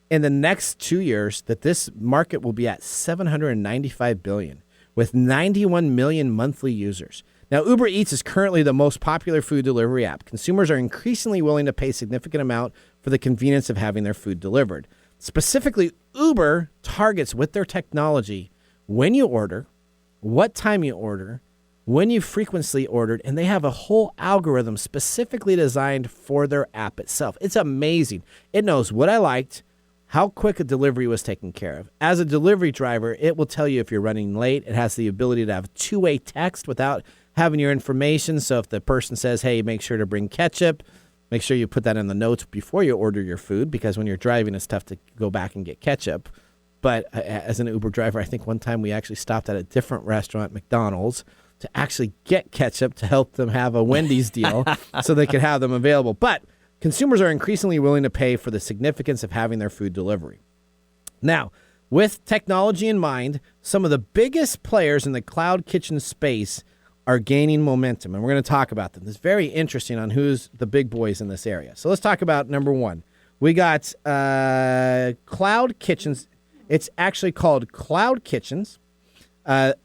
[SPEAKER 13] in the next 2 years that this market will be at $795 billion with 91 million monthly users. Now, Uber Eats is currently the most popular food delivery app. Consumers are increasingly willing to pay a significant amount for the convenience of having their food delivered. Specifically, Uber targets with their technology when you order, what time you order, when you frequently ordered, and they have a whole algorithm specifically designed for their app itself. It's amazing. It knows what I liked, how quick a delivery was taken care of. As a delivery driver, it will tell you if you're running late. It has the ability to have two-way text without having your information. So if the person says, hey, make sure to bring ketchup, make sure you put that in the notes before you order your food, because when you're driving, it's tough to go back and get ketchup. But as an Uber driver, I think one time we actually stopped at a different restaurant, McDonald's, to actually get ketchup to help them have a Wendy's deal so they could have them available. But consumers are increasingly willing to pay for the significance of having their food delivery. Now, with technology in mind, some of the biggest players in the cloud kitchen space are gaining momentum, and we're going to talk about them. It's very interesting on who's the big boys in this area. So let's talk about number one. We got cloud kitchens. It's actually called Cloud Kitchens.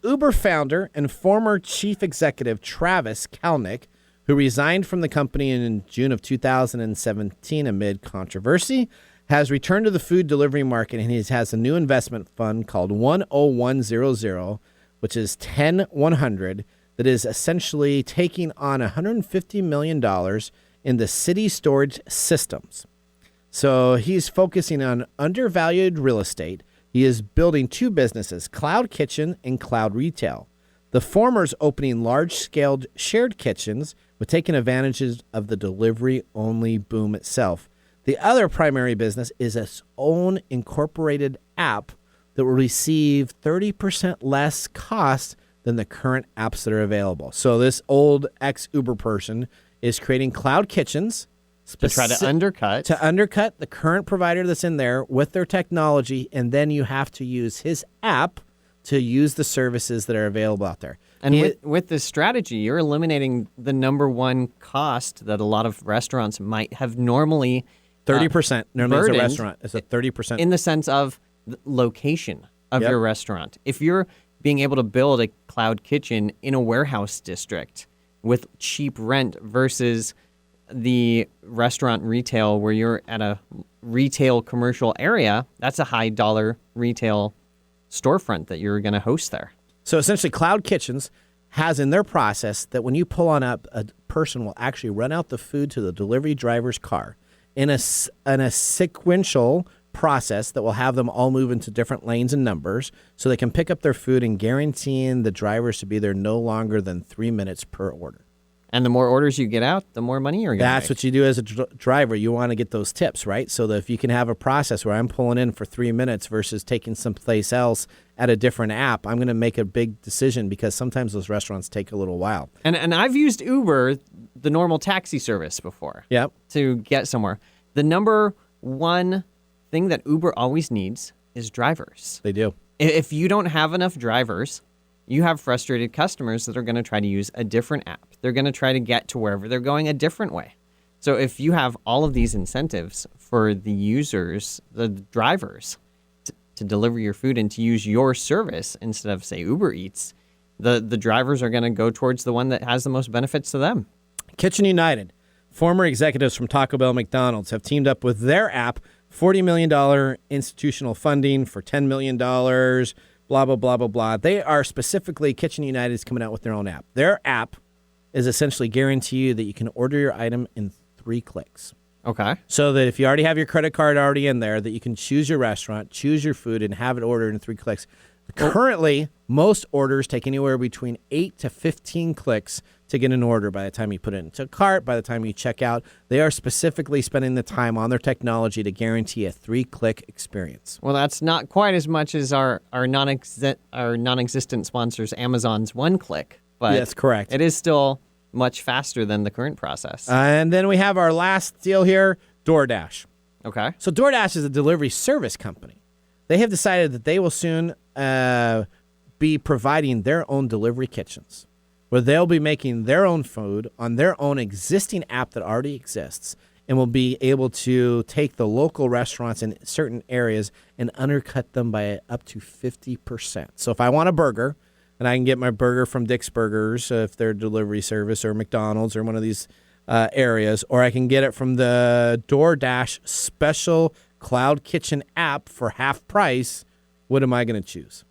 [SPEAKER 13] Uber founder and former chief executive Travis Kalanick, who resigned from the company in June of 2017 amid controversy, has returned to the food delivery market, and he has a new investment fund called 10100, which is 10100, that is essentially taking on $150 million in the city storage systems. So he's focusing on undervalued real estate. He is building two businesses, Cloud Kitchen and Cloud Retail. The former is opening large-scale shared kitchens with taking advantages of the delivery-only boom itself. The other primary business is its own incorporated app that will receive 30% less cost than the current apps that are available. So this old ex-Uber person is creating cloud kitchens
[SPEAKER 5] to try to undercut
[SPEAKER 13] the current provider that's in there with their technology, and then you have to use his app to use the services that are available out there.
[SPEAKER 5] And with this strategy, you're eliminating the number one cost that a lot of restaurants might have normally
[SPEAKER 13] 30%. Normally, as a
[SPEAKER 5] burdened
[SPEAKER 13] restaurant, it's a 30%.
[SPEAKER 5] in the sense of the location of your restaurant. If you're being able to build a cloud kitchen in a warehouse district with cheap rent versus the restaurant retail where you're at a retail commercial area, that's a high dollar retail storefront that you're going to host there.
[SPEAKER 13] So essentially, Cloud Kitchens has in their process that when you pull on up, a person will actually run out the food to the delivery driver's car in a sequential process that will have them all move into different lanes and numbers so they can pick up their food, and guaranteeing the drivers to be there no longer than 3 minutes per order.
[SPEAKER 5] And the more orders you get out, the more money you're going to make.
[SPEAKER 13] That's what you do as a driver. You want to get those tips, right? So that if you can have a process where I'm pulling in for 3 minutes versus taking someplace else at a different app, I'm going to make a big decision because sometimes those restaurants take a little while.
[SPEAKER 5] And I've used Uber, the normal taxi service, before to get somewhere. The number one thing that Uber always needs is drivers.
[SPEAKER 13] They do.
[SPEAKER 5] If you don't have enough drivers, you have frustrated customers that are going to try to use a different app. They're going to try to get to wherever they're going a different way. So if you have all of these incentives for the users, the drivers, to deliver your food and to use your service instead of, say, Uber Eats, the drivers are going to go towards the one that has the most benefits to them.
[SPEAKER 13] Kitchen United, former executives from Taco Bell and McDonald's have teamed up with their app, $40 million institutional funding for $10 million, blah, blah, blah, blah, blah. They are specifically, Kitchen United is coming out with their own app. Their app is essentially guarantee you that you can order your item in 3 clicks.
[SPEAKER 5] Okay.
[SPEAKER 13] So that if you already have your credit card already in there, that you can choose your restaurant, choose your food, and have it ordered in 3 clicks. Currently, most orders take anywhere between 8 to 15 clicks to get an order by the time you put it into a cart, by the time you check out. They are specifically spending the time on their technology to guarantee a 3-click experience.
[SPEAKER 5] Well, that's not quite as much as our non-existent sponsors, Amazon's 1-click. But
[SPEAKER 13] that's correct.
[SPEAKER 5] It is still much faster than the current process.
[SPEAKER 13] And then we have our last deal here, DoorDash.
[SPEAKER 5] Okay.
[SPEAKER 13] So DoorDash is a delivery service company. They have decided that they will soon be providing their own delivery kitchens, where they'll be making their own food on their own existing app that already exists, and will be able to take the local restaurants in certain areas and undercut them by up to 50%. So if I want a burger, and I can get my burger from Dick's Burgers if they're a delivery service, or McDonald's, or one of these areas, or I can get it from the DoorDash special Cloud Kitchen app for half price, what am I going to choose?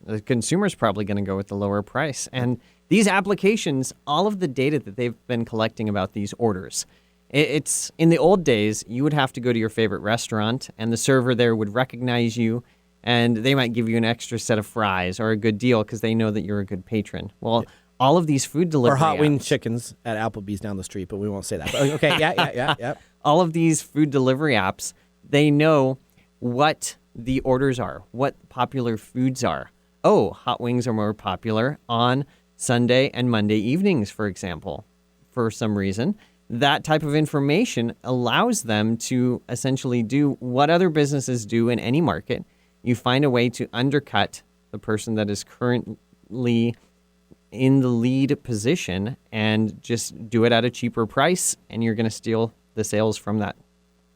[SPEAKER 5] The consumer's probably going to go with the lower price. And these applications, all of the data that they've been collecting about these orders, it's in the old days, you would have to go to your favorite restaurant, and the server there would recognize you, and they might give you an extra set of fries or a good deal because they know that you're a good patron. Well, all of these food delivery
[SPEAKER 13] or hot wing
[SPEAKER 5] apps,
[SPEAKER 13] chickens at Applebee's down the street, but we won't say that. But, okay, yeah.
[SPEAKER 5] All of these food delivery apps, they know what the orders are, what popular foods are. Oh, hot wings are more popular on Sunday and Monday evenings, for example, for some reason. That type of information allows them to essentially do what other businesses do in any market. You find a way to undercut the person that is currently in the lead position and just do it at a cheaper price, and you're going to steal the sales from that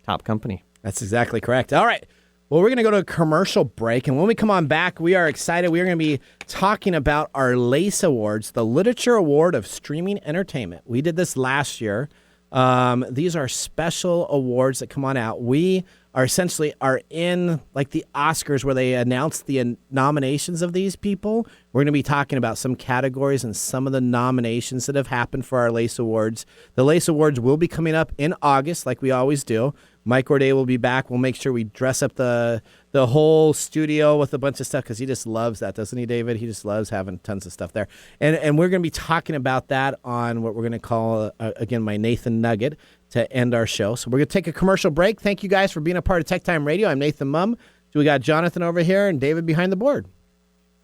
[SPEAKER 5] top company.
[SPEAKER 13] That's exactly correct. All right. Well, we're going to go to a commercial break, and when we come on back, we are excited. We are going to be talking about our LASE Awards, the Literature Award of Streaming Entertainment. We did this last year. These are special awards that come on out. We are essentially in like the Oscars where they announce the nominations of these people. We're going to be talking about some categories and some of the nominations that have happened for our LASE Awards. The LASE Awards will be coming up in August like we always do. Mike Orday will be back. We'll make sure we dress up the whole studio with a bunch of stuff because he just loves that, doesn't he, David? He just loves having tons of stuff there. And we're going to be talking about that on what we're going to call, again, my Nathan Nugget to end our show. So we're going to take a commercial break. Thank you guys for being a part of TechTime Radio. I'm Nathan Mumm. So we got Jonathan over here and David behind the board.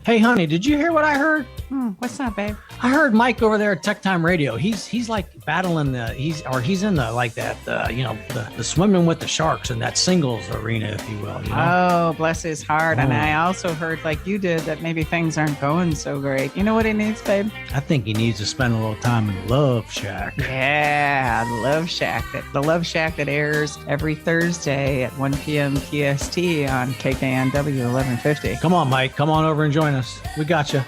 [SPEAKER 2] Hey, honey, did you hear what I heard?
[SPEAKER 14] What's up, babe? I heard Mike over there at TechTime Radio. He's like battling he's in the like that the swimming with the sharks in that singles arena, if you will. You know?
[SPEAKER 15] Oh, bless his heart. And I also heard, like you did, that maybe things aren't going so great. You know what he needs, babe?
[SPEAKER 14] I think he needs to spend a little time in Love Shack.
[SPEAKER 15] Yeah, Love Shack. The Love Shack that airs every Thursday at 1 p.m. PST on KKNW 1150.
[SPEAKER 14] Come on, Mike. Come on over and join us. We got you.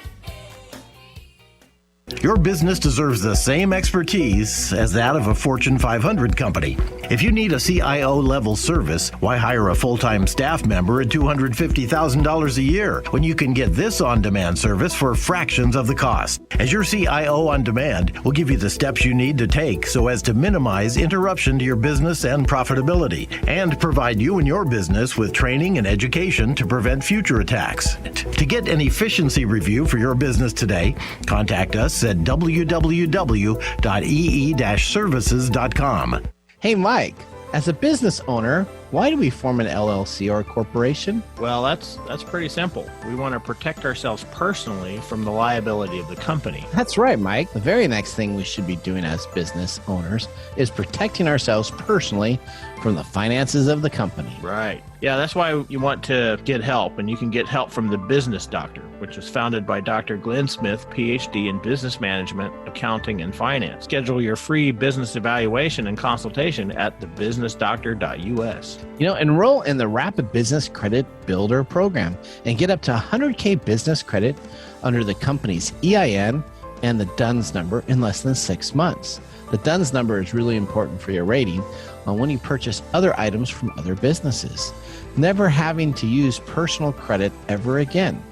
[SPEAKER 16] Your business deserves the same expertise as that of a Fortune 500 company. If you need a CIO-level service, why hire a full-time staff member at $250,000 a year when you can get this on-demand service for fractions of the cost? As your CIO on demand, we'll give you the steps you need to take so as to minimize interruption to your business and profitability, and provide you and your business with training and education to prevent future attacks. To get an efficiency review for your business today, contact us at www.ee-services.com.
[SPEAKER 1] Hey, Mike, as a business owner, why do we form an LLC or a corporation?
[SPEAKER 2] Well, that's pretty simple. We want to protect ourselves personally from the liability of the company.
[SPEAKER 1] That's right, Mike. The very next thing we should be doing as business owners is protecting ourselves personally from the finances of the company.
[SPEAKER 2] Right. Yeah, that's why you want to get help, and you can get help from the Business Doctor, which was founded by Dr. Glenn Smith, PhD in business management, accounting, and finance. Schedule your free business evaluation and consultation at thebusinessdoctor.us.
[SPEAKER 1] Enroll in the Rapid Business Credit Builder program and get up to 100K business credit under the company's EIN and the DUNS number in less than 6 months. The DUNS number is really important for your rating when you purchase other items from other businesses, never having to use personal credit ever again.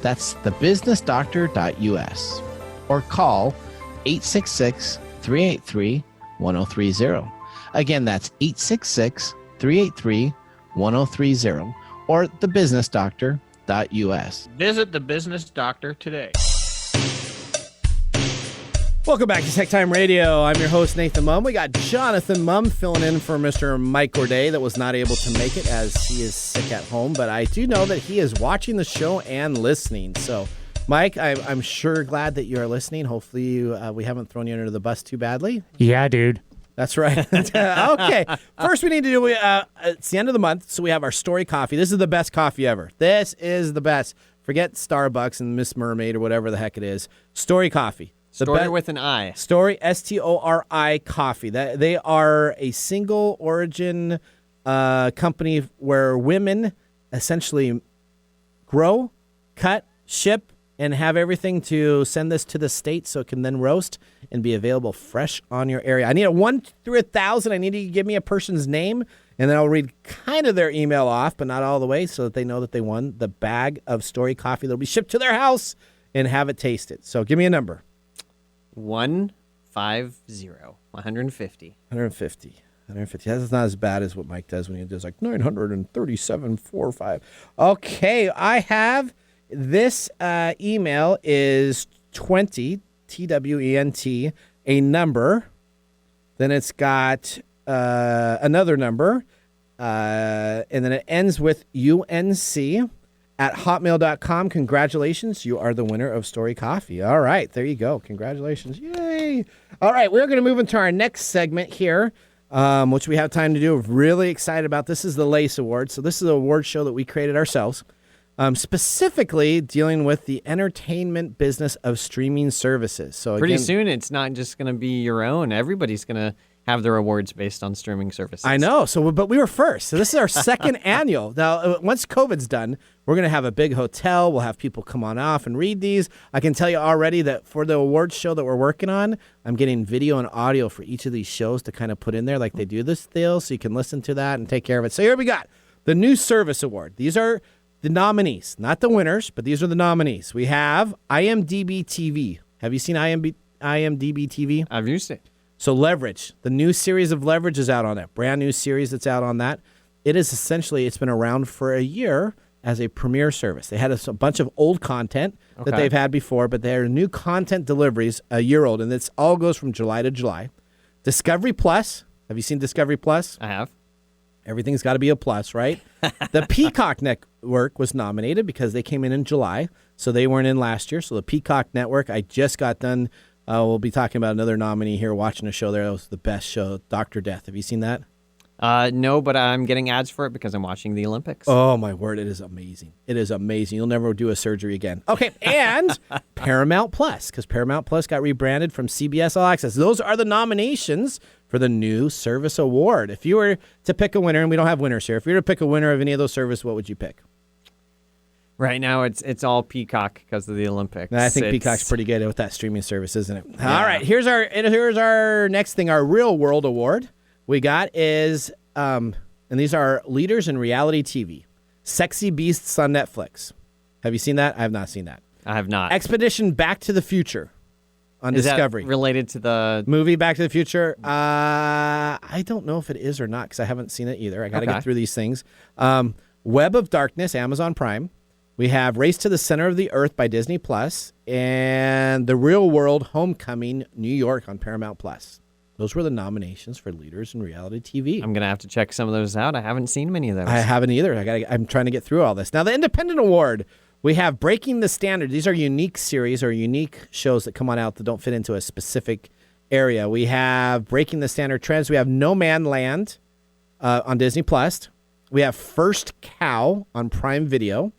[SPEAKER 1] That's thebusinessdoctor.us or call 866-383-1030. Again, that's 866-383-1030 or thebusinessdoctor.us.
[SPEAKER 2] Visit the Business Doctor today.
[SPEAKER 13] Welcome back to Tech Time Radio. I'm your host, Nathan Mumm. We got Jonathan Mumm filling in for Mr. Mike Gorday that was not able to make it as he is sick at home, but I do know that he is watching the show and listening. So, Mike, I'm sure glad that you are listening. Hopefully we haven't thrown you under the bus too badly.
[SPEAKER 4] Yeah, dude.
[SPEAKER 13] That's right. Okay. First, we need to do, it's the end of the month, so we have our Story Coffee. This is the best coffee ever. This is the best. Forget Starbucks and Miss Mermaid or whatever the heck it is. Story Coffee.
[SPEAKER 5] Story with an I.
[SPEAKER 13] Story, S-T-O-R-I Coffee. They are a single origin company where women essentially grow, cut, ship, and have everything to send this to the States so it can then roast and be available fresh on your area. I need a 1 through 1,000. I need you to give me a person's name, and then I'll read kind of their email off, but not all the way, so that they know that they won the bag of Story Coffee that will be shipped to their house and have it tasted. So give me a number.
[SPEAKER 5] 150. 150.
[SPEAKER 13] 150. That's not as bad as what Mike does when he does like 937.45. Okay, I have this email is 20, T-W-E-N-T, a number. Then it's got another number. And then it ends with UNC. At hotmail.com. Congratulations. You are the winner of Story Coffee. All right. There you go. Congratulations. Yay. All right. We're going to move into our next segment here, which we have time to do. We're really excited about. This is the LASE Awards. So this is an award show that we created ourselves, specifically dealing with the entertainment business of streaming services. So
[SPEAKER 5] pretty soon, it's not just going to be your own. Everybody's going to have their awards based on streaming services.
[SPEAKER 13] I know. But we were first. So this is our second annual. Now, once COVID's done, we're going to have a big hotel. We'll have people come on off and read these. I can tell you already that for the awards show that we're working on, I'm getting video and audio for each of these shows to kind of put in there like they do this deal, so you can listen to that and take care of it. So here we got the New Service Award. These are the nominees, not the winners, but these are the nominees. We have IMDb TV. Have you seen IMDb TV?
[SPEAKER 5] I've used it.
[SPEAKER 13] So Leverage, the new series of Leverage is out on that. Brand new series that's out on that. It is essentially, it's been around for a year as a premiere service. They had a bunch of old content that they've had before, but they're new content deliveries a year old, and this all goes from July to July. Discovery Plus. Have you seen Discovery Plus?
[SPEAKER 5] I have.
[SPEAKER 13] Everything's got to be a plus, right? The Peacock Network was nominated because they came in July, so they weren't in last year. So the Peacock Network, I just got done. We'll be talking about another nominee here, watching a show there. That was the best show, Dr. Death. Have you seen that?
[SPEAKER 5] No, but I'm getting ads for it because I'm watching the Olympics.
[SPEAKER 13] Oh, my word. It is amazing. It is amazing. You'll never do a surgery again. Okay, and Paramount Plus, because Paramount Plus got rebranded from CBS All Access. Those are the nominations for the new service award. If you were to pick a winner, and we don't have winners here, if you were to pick a winner of any of those services, what would you pick?
[SPEAKER 5] Right now, it's all Peacock because of the Olympics.
[SPEAKER 13] I think Peacock's pretty good with that streaming service, isn't it? Yeah. All right, here's our next thing, our Real World Award. We got is, and these are leaders in reality TV. Sexy Beasts on Netflix. Have you seen that? I have not seen that.
[SPEAKER 5] I have not.
[SPEAKER 13] Expedition Back to the Future on
[SPEAKER 5] Is
[SPEAKER 13] Discovery.
[SPEAKER 5] That related to the
[SPEAKER 13] movie Back to the Future? I don't know if it is or not because I haven't seen it either. I got to get through these things. Web of Darkness, Amazon Prime. We have Race to the Center of the Earth by Disney Plus, and The Real World Homecoming, New York on Paramount Plus. Those were the nominations for leaders in reality TV.
[SPEAKER 5] I'm going to have to check some of those out. I haven't seen many of those.
[SPEAKER 13] I haven't either. I'm trying to get through all this. Now, the Independent Award, we have Breaking the Standard. These are unique series or unique shows that come on out that don't fit into a specific area. We have Breaking the Standard Trends. We have No Man Land on Disney Plus. We have First Cow on Prime Video.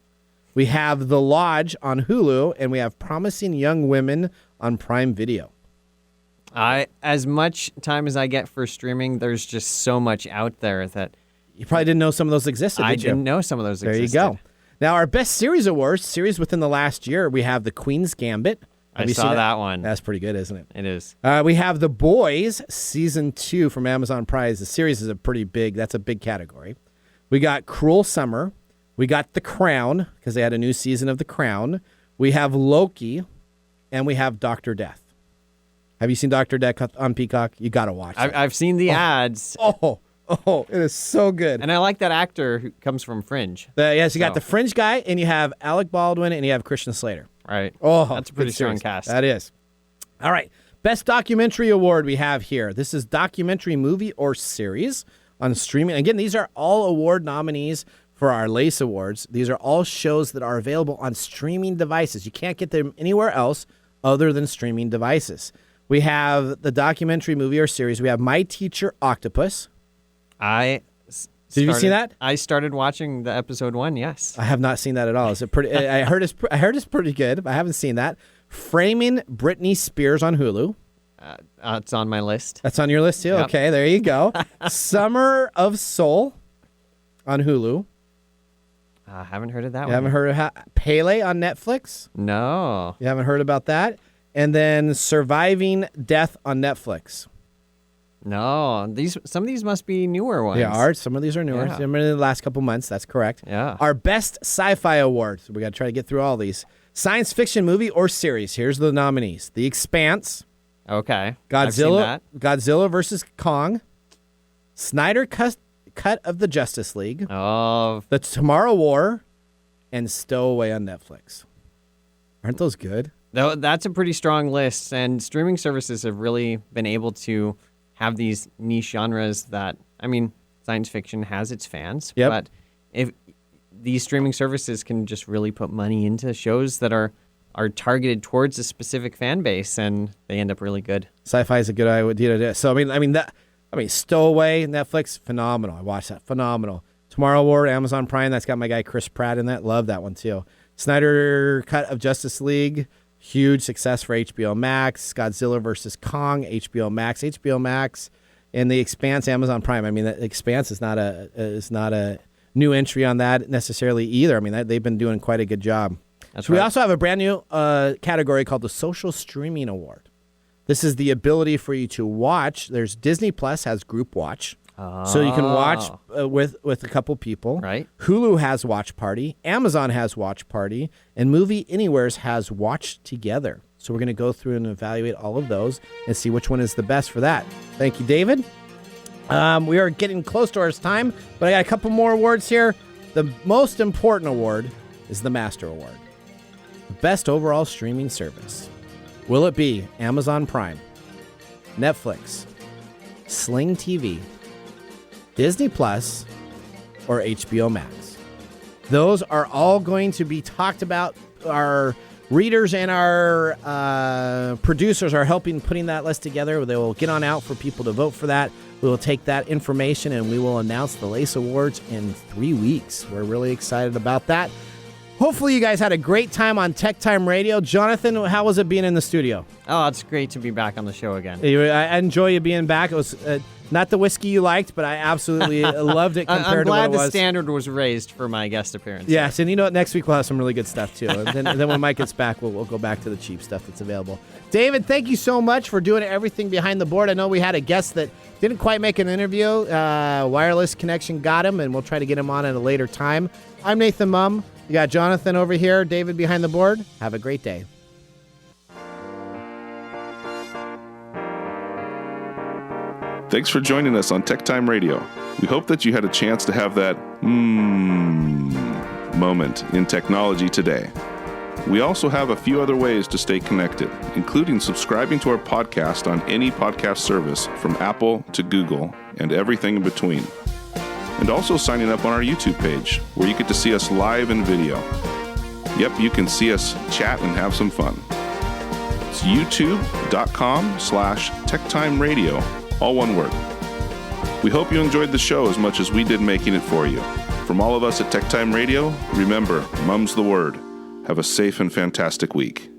[SPEAKER 13] We have The Lodge on Hulu, and we have Promising Young Women on Prime Video.
[SPEAKER 5] As much time as I get for streaming, there's just so much out there that...
[SPEAKER 13] You probably didn't know some of those existed, did you?
[SPEAKER 5] I didn't know some of those existed.
[SPEAKER 13] There you go. Now, our Best Series Awards, series within the last year, we have The Queen's Gambit.
[SPEAKER 5] I saw that one.
[SPEAKER 13] That's pretty good, isn't it?
[SPEAKER 5] It is.
[SPEAKER 13] We have The Boys, Season 2 from Amazon Prime. The series is that's a big category. We got Cruel Summer. We got The Crown, because they had a new season of The Crown. We have Loki, and we have Dr. Death. Have you seen Dr. Death on Peacock? You got to watch it.
[SPEAKER 5] I've seen the ads.
[SPEAKER 13] Oh, it is so good.
[SPEAKER 5] And I like that actor who comes from Fringe.
[SPEAKER 13] Yes, you got the Fringe guy, and you have Alec Baldwin, and you have Christian Slater.
[SPEAKER 5] Right.
[SPEAKER 13] Oh,
[SPEAKER 5] that's a pretty strong cast.
[SPEAKER 13] That is. All right. Best Documentary Award we have here. This is documentary movie or series on streaming. Again, these are all award nominees for our LASE Awards. These are all shows that are available on streaming devices. You can't get them anywhere else other than streaming devices. We have the documentary movie or series. We have My Teacher Octopus.
[SPEAKER 5] Did
[SPEAKER 13] you see that?
[SPEAKER 5] I started watching the episode 1, yes.
[SPEAKER 13] I have not seen that at all. Is it pretty? I heard it's pretty good, but I haven't seen that. Framing Britney Spears on Hulu.
[SPEAKER 5] It's on my list.
[SPEAKER 13] That's on your list too?
[SPEAKER 5] Yep.
[SPEAKER 13] Okay, there you go. Summer of Soul on Hulu.
[SPEAKER 5] I haven't heard of that one.
[SPEAKER 13] You haven't heard of Pele on Netflix?
[SPEAKER 5] No.
[SPEAKER 13] You haven't heard about that? And then Surviving Death on Netflix.
[SPEAKER 5] No, some of these must be newer ones.
[SPEAKER 13] They are. Some of these are newer. Some in the last couple months. That's correct.
[SPEAKER 5] Yeah.
[SPEAKER 13] Our Best Sci-Fi Award. So we got to try to get through all these. Science fiction movie or series. Here's the nominees. The Expanse.
[SPEAKER 5] Okay.
[SPEAKER 13] Godzilla versus Kong. Snyder Cut of the Justice League.
[SPEAKER 5] Oh.
[SPEAKER 13] The Tomorrow War. And Stowaway on Netflix. Aren't those good?
[SPEAKER 5] That's a pretty strong list, and streaming services have really been able to have these niche genres that, science fiction has its fans, but if these streaming services can just really put money into shows that are targeted towards a specific fan base, and they end up really good.
[SPEAKER 13] Sci-fi is a good idea. So Stowaway, Netflix, phenomenal. I watched that, phenomenal. Tomorrow War, Amazon Prime, that's got my guy Chris Pratt in that. Love that one too. Snyder Cut of Justice League, huge success for HBO Max. Godzilla versus Kong, HBO Max, and The Expanse, Amazon Prime. The Expanse is not a new entry on that necessarily either. They've been doing quite a good job.
[SPEAKER 5] That's
[SPEAKER 13] right. We also have a brand new category called the Social Streaming Award. This is the ability for you to watch. There's Disney Plus has Group Watch. So you can watch with a couple people.
[SPEAKER 5] Right.
[SPEAKER 13] Hulu has Watch Party. Amazon has Watch Party. And Movie Anywheres has Watch Together. So we're going to go through and evaluate all of those and see which one is the best for that. Thank you, David. We are getting close to our time, but I got a couple more awards here. The most important award is the Master Award. Best overall streaming service. Will it be Amazon Prime, Netflix, Sling TV, Disney Plus, or HBO Max. Those are all going to be talked about. Our readers and our producers are helping putting that list together. They will get on out for people to vote for that. We will take that information and we will announce the LASE Awards in 3 weeks. We're really excited about that. Hopefully you guys had a great time on TechTime Radio. Jonathan, how was it being in the studio?
[SPEAKER 5] Oh, it's great to be back on the show again.
[SPEAKER 13] I enjoy you being back. It was not the whiskey you liked, but I absolutely loved it compared to what it was.
[SPEAKER 5] I'm glad the standard was raised for my guest appearance.
[SPEAKER 13] Yes, and you know what? Next week we'll have some really good stuff, too. And then when Mike gets back, we'll go back to the cheap stuff that's available. David, thank you so much for doing everything behind the board. I know we had a guest that didn't quite make an interview. Wireless connection got him, and we'll try to get him on at a later time. I'm Nathan Mumm. You got Jonathan over here, David behind the board. Have a great day.
[SPEAKER 3] Thanks for joining us on TechTime Radio. We hope that you had a chance to have that moment in technology today. We also have a few other ways to stay connected, including subscribing to our podcast on any podcast service from Apple to Google and everything in between. And also signing up on our YouTube page, where you get to see us live in video. Yep, you can see us chat and have some fun. It's youtube.com/TechTimeRadio, all one word. We hope you enjoyed the show as much as we did making it for you. From all of us at TechTime Radio, remember, Mumm's the word. Have a safe and fantastic week.